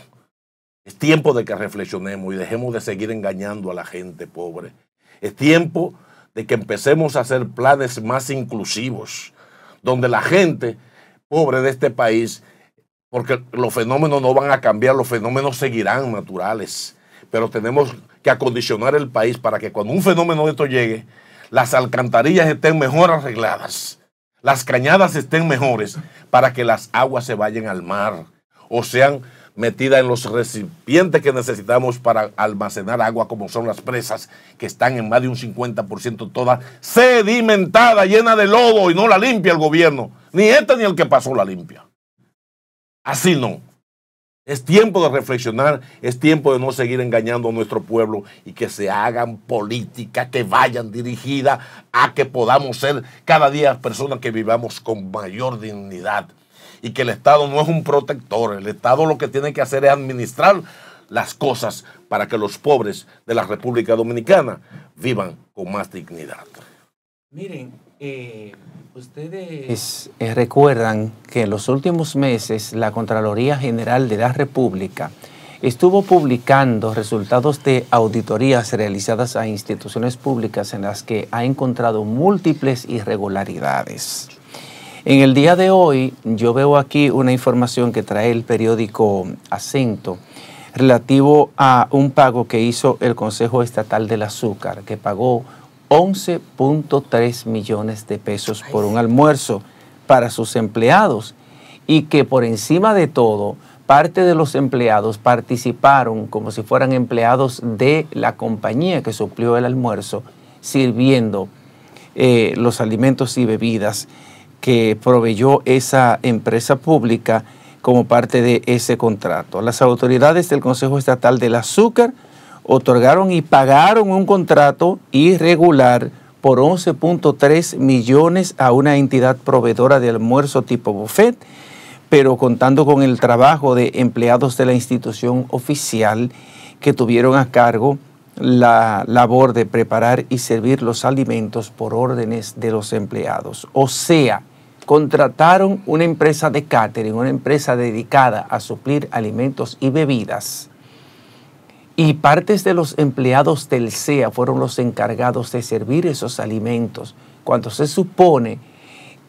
Es tiempo de que reflexionemos y dejemos de seguir engañando a la gente pobre. Es tiempo de que empecemos a hacer planes más inclusivos, donde la gente pobre de este país, porque los fenómenos no van a cambiar, los fenómenos seguirán naturales, pero tenemos que acondicionar el país para que cuando un fenómeno de esto llegue, las alcantarillas estén mejor arregladas, las cañadas estén mejores, para que las aguas se vayan al mar o sean metidas en los recipientes que necesitamos para almacenar agua, como son las presas, que están en más de un 50% todas sedimentadas, llenas de lodo, y no la limpia el gobierno. Ni ni el que pasó la limpia. Así no. Es tiempo de reflexionar, es tiempo de no seguir engañando a nuestro pueblo y que se hagan políticas que vayan dirigidas a que podamos ser cada día personas que vivamos con mayor dignidad. Y que el Estado no es un protector, el Estado lo que tiene que hacer es administrar las cosas para que los pobres de la República Dominicana vivan con más dignidad. Miren, ustedes recuerdan que en los últimos meses la Contraloría General de la República estuvo publicando resultados de auditorías realizadas a instituciones públicas en las que ha encontrado múltiples irregularidades. En el día de hoy yo veo aquí una información que trae el periódico Acento relativo a un pago que hizo el Consejo Estatal del Azúcar, que pagó 11.3 millones de pesos por un almuerzo para sus empleados y que por encima de todo, parte de los empleados participaron como si fueran empleados de la compañía que suplió el almuerzo, sirviendo los alimentos y bebidas que proveyó esa empresa pública como parte de ese contrato. Las autoridades del Consejo Estatal del Azúcar otorgaron y pagaron un contrato irregular por 11.3 millones a una entidad proveedora de almuerzo tipo buffet, pero contando con el trabajo de empleados de la institución oficial que tuvieron a cargo la labor de preparar y servir los alimentos por órdenes de los empleados. O sea, contrataron una empresa de catering, una empresa dedicada a suplir alimentos y bebidas, y partes de los empleados del CEA fueron los encargados de servir esos alimentos, cuando se supone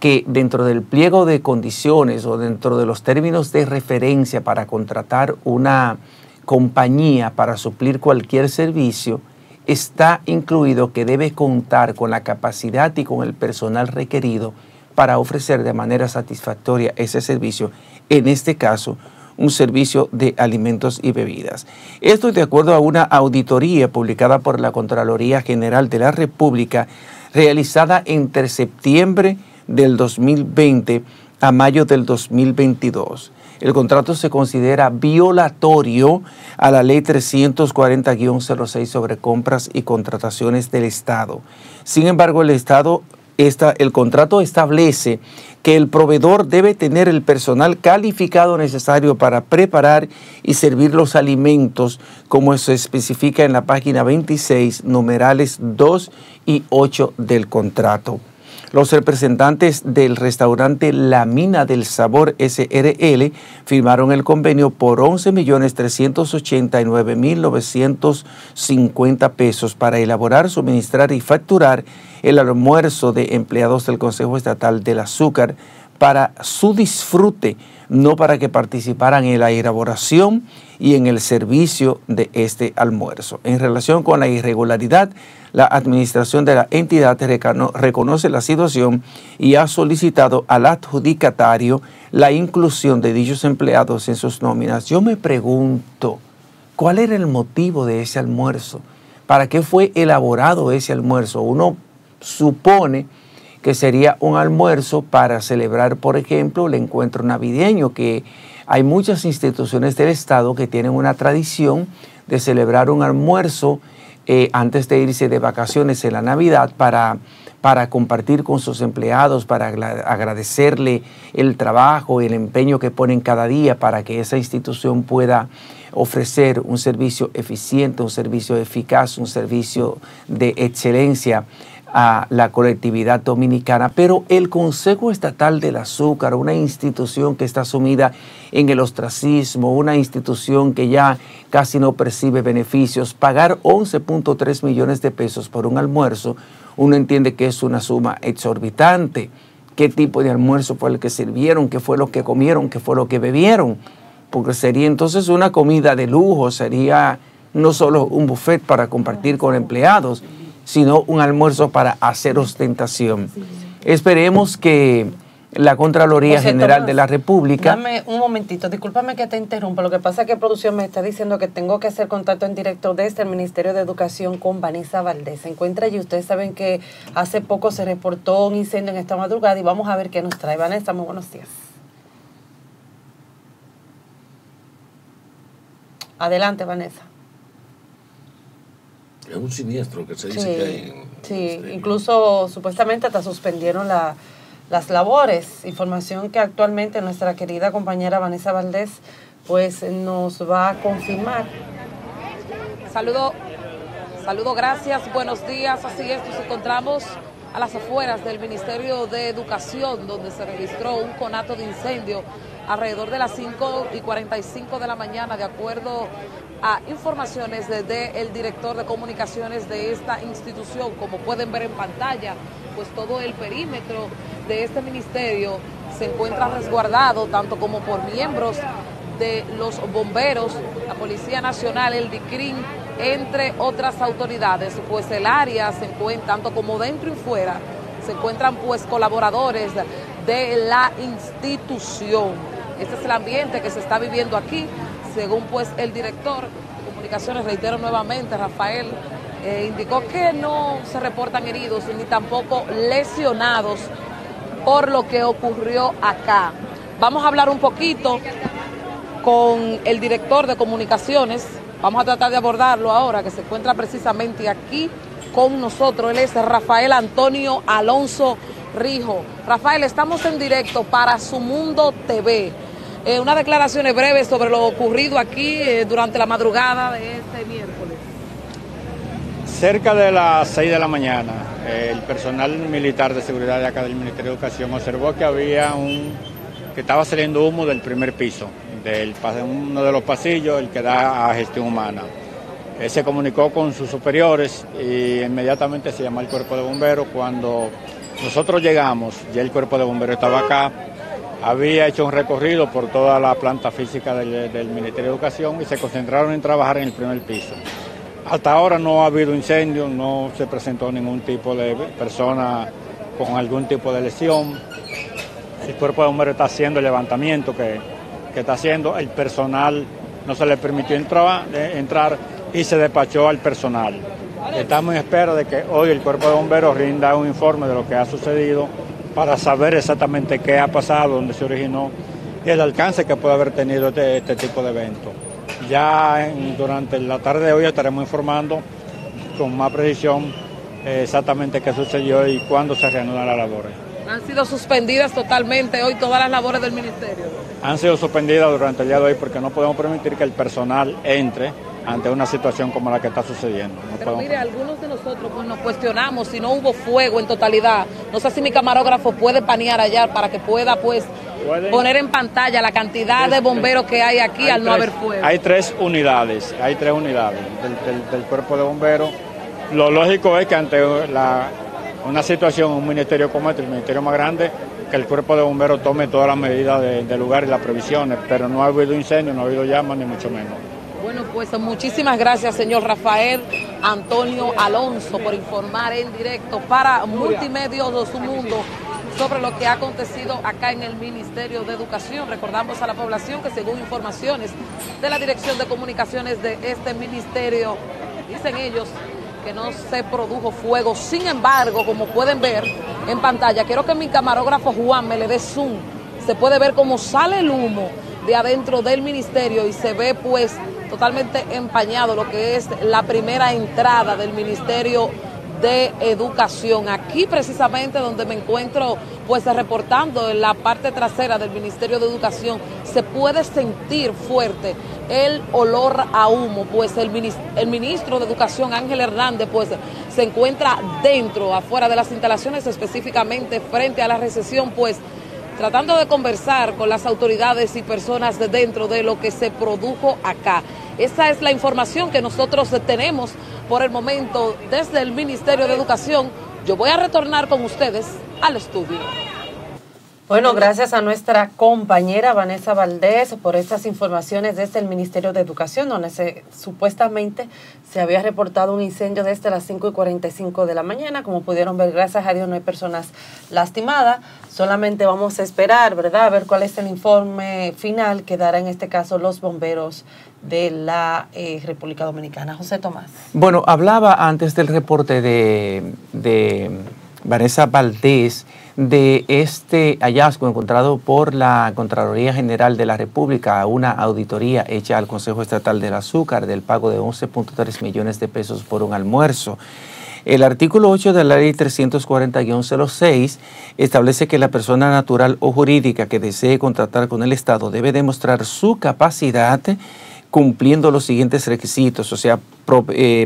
que dentro del pliego de condiciones o dentro de los términos de referencia para contratar una compañía para suplir cualquier servicio, está incluido que debe contar con la capacidad y con el personal requerido para ofrecer de manera satisfactoria ese servicio, en este caso, un servicio de alimentos y bebidas. Esto de acuerdo a una auditoría publicada por la Contraloría General de la República, realizada entre septiembre del 2020 a mayo del 2022. El contrato se considera violatorio a la Ley 340-06 sobre compras y contrataciones del Estado. Sin embargo, el contrato establece que el proveedor debe tener el personal calificado necesario para preparar y servir los alimentos, como se especifica en la página 26, numerales 2 y 8 del contrato. Los representantes del restaurante La Mina del Sabor SRL firmaron el convenio por 11.389.950 pesos para elaborar, suministrar y facturar el almuerzo de empleados del Consejo Estatal del Azúcar para su disfrute, no para que participaran en la elaboración y en el servicio de este almuerzo. En relación con la irregularidad, la administración de la entidad reconoce la situación y ha solicitado al adjudicatario la inclusión de dichos empleados en sus nóminas. Yo me pregunto, ¿cuál era el motivo de ese almuerzo? ¿Para qué fue elaborado ese almuerzo? Uno supone que sería un almuerzo para celebrar, por ejemplo, el encuentro navideño, que hay muchas instituciones del Estado que tienen una tradición de celebrar un almuerzo antes de irse de vacaciones en la Navidad para compartir con sus empleados, para agradecerle el trabajo, el empeño que ponen cada día para que esa institución pueda ofrecer un servicio eficiente, un servicio eficaz, un servicio de excelencia a la colectividad dominicana. Pero el Consejo Estatal del Azúcar, una institución que está sumida en el ostracismo, una institución que ya casi no percibe beneficios, pagar 11.3 millones de pesos por un almuerzo, uno entiende que es una suma exorbitante. ¿Qué tipo de almuerzo fue el que sirvieron? ¿Qué fue lo que comieron? ¿Qué fue lo que bebieron? Porque sería entonces una comida de lujo, sería no solo un buffet para compartir con empleados, sino un almuerzo para hacer ostentación. Esperemos que la Contraloría General de la República... Dame un momentito, discúlpame que te interrumpa. Lo que pasa es que producción me está diciendo que tengo que hacer contacto en directo desde el Ministerio de Educación con Vanessa Valdés. Se encuentra allí. Ustedes saben que hace poco se reportó un incendio en esta madrugada y vamos a ver qué nos trae. Vanessa, muy buenos días. Adelante, Vanessa. Es un siniestro que se dice que hay. Sí, incluso supuestamente hasta suspendieron las labores. Información que actualmente nuestra querida compañera Vanessa Valdés pues nos va a confirmar. Saludo, gracias, buenos días. Así es, nos encontramos a las afueras del Ministerio de Educación, donde se registró un conato de incendio alrededor de las 5:45 de la mañana, de acuerdo a informaciones del director de comunicaciones de esta institución. Como pueden ver en pantalla, pues todo el perímetro de este ministerio se encuentra resguardado, tanto como por miembros de los bomberos, la Policía Nacional, el DICRIN, entre otras autoridades. Pues el área se encuentra, tanto como dentro y fuera, se encuentran pues colaboradores de la institución. Este es el ambiente que se está viviendo aquí, según pues el director de comunicaciones, reitero nuevamente, Rafael, indicó que no se reportan heridos ni tampoco lesionados por lo que ocurrió acá. Vamos a hablar un poquito con el director de comunicaciones, vamos a tratar de abordarlo ahora, que se encuentra precisamente aquí con nosotros. Él es Rafael Antonio Alonso Rijo. Rafael, estamos en directo para Su Mundo TV. Unas declaraciones breves sobre lo ocurrido aquí durante la madrugada de este miércoles. Cerca de las 6 de la mañana, el personal militar de seguridad de acá del Ministerio de Educación observó que estaba saliendo humo del primer piso, uno de los pasillos, el que da a gestión humana. Se comunicó con sus superiores y inmediatamente se llamó al cuerpo de bomberos. Cuando nosotros llegamos, ya el cuerpo de bomberos estaba acá, había hecho un recorrido por toda la planta física del Ministerio de Educación y se concentraron en trabajar en el primer piso. Hasta ahora no ha habido incendio, no se presentó ningún tipo de persona con algún tipo de lesión. El cuerpo de bomberos está haciendo el levantamiento que está haciendo. El personal no se le permitió entrar y se despachó al personal. Estamos en espera de que hoy el cuerpo de bomberos rinda un informe de lo que ha sucedido para saber exactamente qué ha pasado, dónde se originó y el alcance que puede haber tenido este tipo de evento. Ya durante la tarde de hoy estaremos informando con más precisión exactamente qué sucedió y cuándo se reanudan las labores. ¿Han sido suspendidas totalmente hoy todas las labores del ministerio? Han sido suspendidas durante el día de hoy porque no podemos permitir que el personal entre ante una situación como la que está sucediendo. Pero mire, algunos de nosotros pues, nos cuestionamos si no hubo fuego en totalidad. No sé si mi camarógrafo puede panear allá para que pueda pues poner en pantalla la cantidad de bomberos que hay aquí al no haber fuego. Hay tres unidades del cuerpo de bomberos. Lo lógico es que ante una situación, un ministerio como este, el ministerio más grande, que el cuerpo de bomberos tome todas las medidas del lugar y las previsiones, pero no ha habido incendio, no ha habido llamas, ni mucho menos. Bueno, pues muchísimas gracias, señor Rafael Antonio Alonso, por informar en directo para Multimedios de Su Mundo sobre lo que ha acontecido acá en el Ministerio de Educación. Recordamos a la población que según informaciones de la Dirección de Comunicaciones de este ministerio, dicen ellos que no se produjo fuego. Sin embargo, como pueden ver en pantalla, quiero que mi camarógrafo Juan me le dé zoom. Se puede ver cómo sale el humo de adentro del ministerio y se ve pues totalmente empañado lo que es la primera entrada del Ministerio de Educación. Aquí precisamente donde me encuentro pues reportando en la parte trasera del Ministerio de Educación, se puede sentir fuerte el olor a humo, pues el ministro de Educación, Ángel Hernández, pues se encuentra dentro, afuera de las instalaciones, específicamente frente a la recepción, pues tratando de conversar con las autoridades y personas de dentro de lo que se produjo acá. Esa es la información que nosotros tenemos por el momento desde el Ministerio de Educación. Yo voy a retornar con ustedes al estudio. Bueno, gracias a nuestra compañera Vanessa Valdés por estas informaciones desde el Ministerio de Educación, donde supuestamente se había reportado un incendio desde las 5:45 de la mañana. Como pudieron ver, gracias a Dios no hay personas lastimadas. Solamente vamos a esperar, ¿verdad?, a ver cuál es el informe final que dará en este caso los bomberos de la República Dominicana. José Tomás. Bueno, hablaba antes del reporte de Vanessa Valdés de este hallazgo encontrado por la Contraloría General de la República, una auditoría hecha al Consejo Estatal del Azúcar del pago de 11.3 millones de pesos por un almuerzo. El artículo 8 de la ley 340-06 establece que la persona natural o jurídica que desee contratar con el Estado debe demostrar su capacidad cumpliendo los siguientes requisitos, o sea,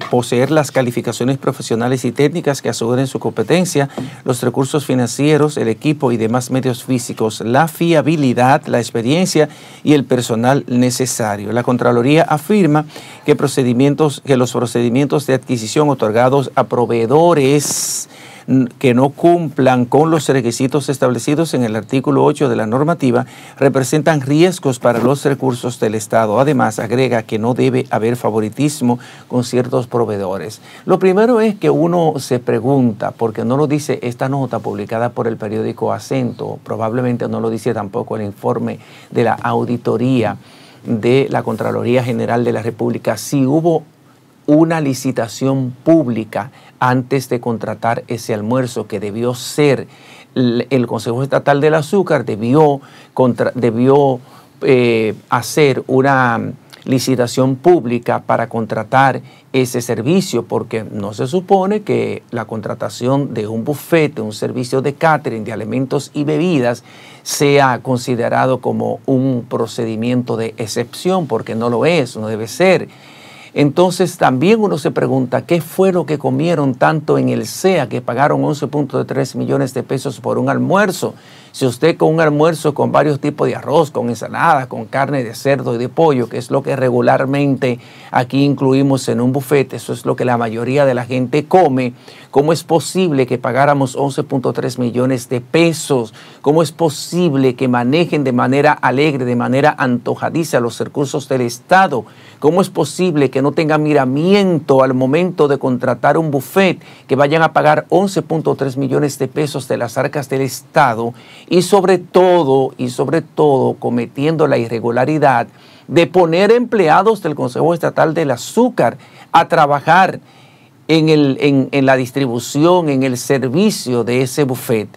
poseer las calificaciones profesionales y técnicas que aseguren su competencia, los recursos financieros, el equipo y demás medios físicos, la fiabilidad, la experiencia y el personal necesario. La Contraloría afirma que los procedimientos de adquisición otorgados a proveedores que no cumplan con los requisitos establecidos en el artículo 8 de la normativa representan riesgos para los recursos del Estado. Además, agrega que no debe haber favoritismo con ciertos proveedores. Lo primero es que uno se pregunta, porque no lo dice esta nota publicada por el periódico Acento, probablemente no lo dice tampoco el informe de la auditoría de la Contraloría General de la República, si hubo una licitación pública antes de contratar ese almuerzo, que debió ser el Consejo Estatal del Azúcar, debió hacer una licitación pública para contratar ese servicio, porque no se supone que la contratación de un buffet, un servicio de catering de alimentos y bebidas sea considerado como un procedimiento de excepción, porque no lo es, no debe ser. Entonces también uno se pregunta qué fue lo que comieron tanto en el CEA que pagaron 11.3 millones de pesos por un almuerzo. Si usted con un almuerzo con varios tipos de arroz, con ensalada, con carne de cerdo y de pollo, que es lo que regularmente aquí incluimos en un buffet, eso es lo que la mayoría de la gente come, ¿cómo es posible que pagáramos 11.3 millones de pesos? ¿Cómo es posible que manejen de manera alegre, de manera antojadiza los recursos del Estado? ¿Cómo es posible que no tengan miramiento al momento de contratar un buffet, que vayan a pagar 11.3 millones de pesos de las arcas del Estado y sobre todo cometiendo la irregularidad de poner empleados del Consejo Estatal del Azúcar a trabajar en la distribución, en el servicio de ese buffet?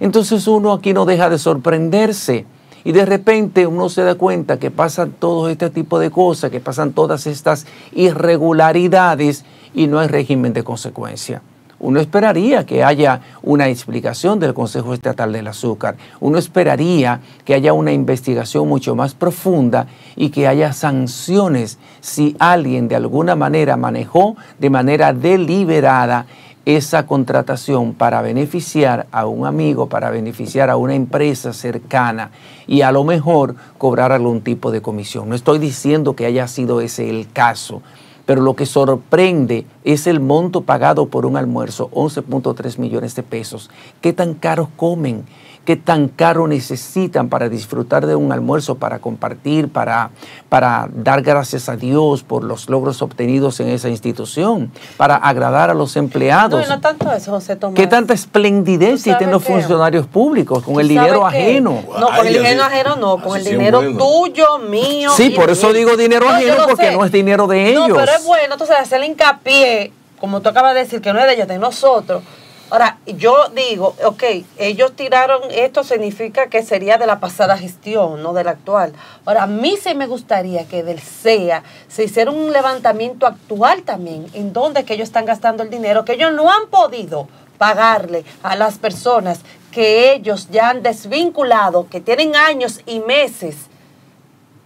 Entonces uno aquí no deja de sorprenderse. Y de repente uno se da cuenta que pasan todo este tipo de cosas, que pasan todas estas irregularidades y no hay régimen de consecuencia. Uno esperaría que haya una explicación del Consejo Estatal del Azúcar. Uno esperaría que haya una investigación mucho más profunda y que haya sanciones si alguien de alguna manera manejó de manera deliberada esa contratación para beneficiar a un amigo, para beneficiar a una empresa cercana y a lo mejor cobrar algún tipo de comisión. No estoy diciendo que haya sido ese el caso, pero lo que sorprende es el monto pagado por un almuerzo, 11.3 millones de pesos. ¿Qué tan caros comen? ¿Qué tan caro necesitan para disfrutar de un almuerzo, para compartir, para dar gracias a Dios por los logros obtenidos en esa institución, para agradar a los empleados? No, y no tanto eso, José Tomás. ¿Qué tanta esplendidez tienen los funcionarios públicos con el dinero ajeno? No, con el dinero ajeno no, con el dinero tuyo, mío. Sí, por eso digo dinero ajeno, porque no es dinero de ellos. No, pero es bueno, entonces hacerle hincapié, como tú acabas de decir, que no es de ellos, de nosotros. Ahora, yo digo, ok, ellos tiraron esto, significa que sería de la pasada gestión, no de la actual. Ahora, a mí sí me gustaría que del CEA se hiciera un levantamiento actual también, en donde que ellos están gastando el dinero, que ellos no han podido pagarle a las personas que ellos ya han desvinculado, que tienen años y meses,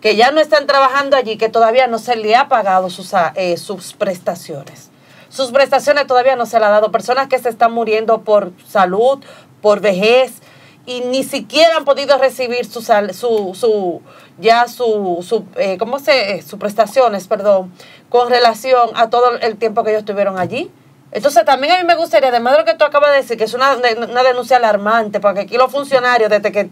que ya no están trabajando allí, que todavía no se le ha pagado sus prestaciones. Sus prestaciones todavía no se le ha dado. Personas que se están muriendo por salud, por vejez, y ni siquiera han podido recibir sus prestaciones, perdón, con relación a todo el tiempo que ellos estuvieron allí. Entonces también a mí me gustaría, además de lo que tú acabas de decir, que es una denuncia alarmante, porque aquí los funcionarios, desde que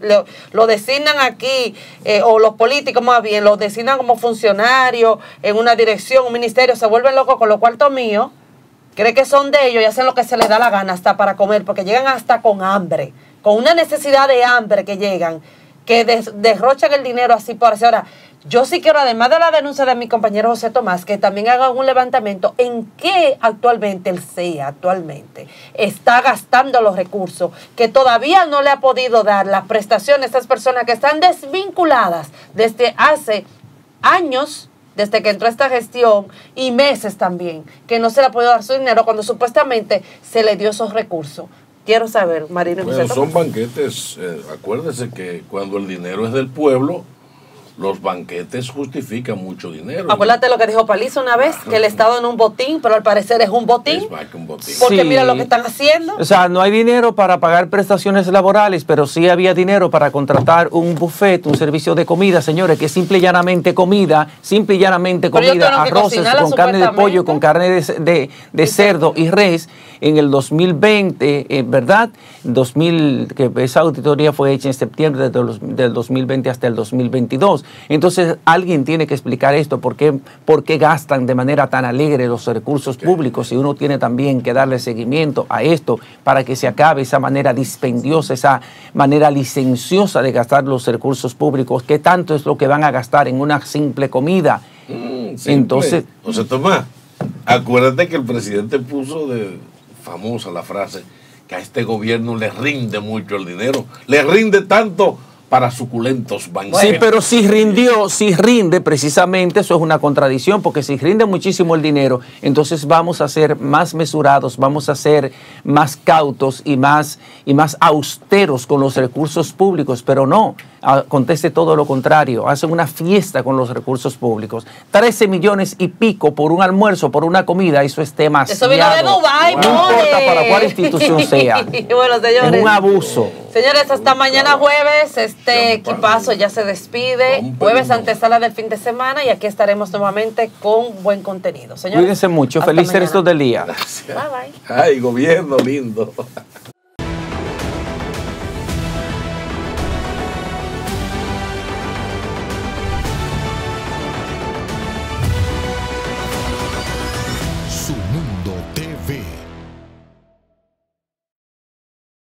lo designan aquí, o los políticos más bien, los designan como funcionarios en una dirección, un ministerio, se vuelven locos con los cuartos míos, creen que son de ellos y hacen lo que se les da la gana hasta para comer, porque llegan hasta con hambre, con una necesidad de hambre que llegan, que derrochan el dinero así por así. Ahora, yo sí quiero, además de la denuncia de mi compañero José Tomás, que también haga un levantamiento en qué actualmente el CEA está gastando los recursos, que todavía no le ha podido dar las prestaciones a estas personas que están desvinculadas desde hace años, desde que entró esta gestión, y meses también, que no se le ha podido dar su dinero cuando supuestamente se le dio esos recursos. Quiero saber, Marina. Bueno, son banquetes, acuérdese que cuando el dinero es del pueblo, los banquetes justifican mucho dinero. Acuérdate lo que dijo Paliza una vez, que el Estado no es un botín, pero al parecer es un botín. Es más que un botín. Porque Sí. mira lo que están haciendo. O sea, no hay dinero para pagar prestaciones laborales, pero sí había dinero para contratar un buffet, un servicio de comida, señores, que es simple y llanamente comida, Pero ellos tuvieron que arroces cocinarla, con carne de pollo, supuestamente. con carne de cerdo y res en el 2020, ¿verdad? Que esa auditoría fue hecha en septiembre del 2020 hasta el 2022. Entonces, alguien tiene que explicar esto, por qué gastan de manera tan alegre los recursos públicos, y uno tiene también que darle seguimiento a esto para que se acabe esa manera dispendiosa, esa manera licenciosa de gastar los recursos públicos. ¿Qué tanto es lo que van a gastar en una simple comida? Entonces, José Tomás, acuérdate que el presidente puso de famosa la frase que a este gobierno le rinde mucho el dinero, le rinde tanto para suculentos banquetes. Sí, pero si rinde precisamente, eso es una contradicción, porque si rinde muchísimo el dinero, entonces vamos a ser más mesurados, vamos a ser más cautos y más austeros con los recursos públicos, pero no, acontece todo lo contrario, hacen una fiesta con los recursos públicos. 13 millones y pico por un almuerzo, por una comida, eso es demasiado. Eso vino de Dubái, no importa para cuál institución sea. Bueno, señores, Es un abuso. Señores, hasta mañana jueves. Este equipazo ya se despide. Jueves, antesala del fin de semana, y aquí estaremos nuevamente con buen contenido. Señores, Cuídense mucho. hasta Feliz mañana. resto del día. Bye, bye. Ay, gobierno lindo.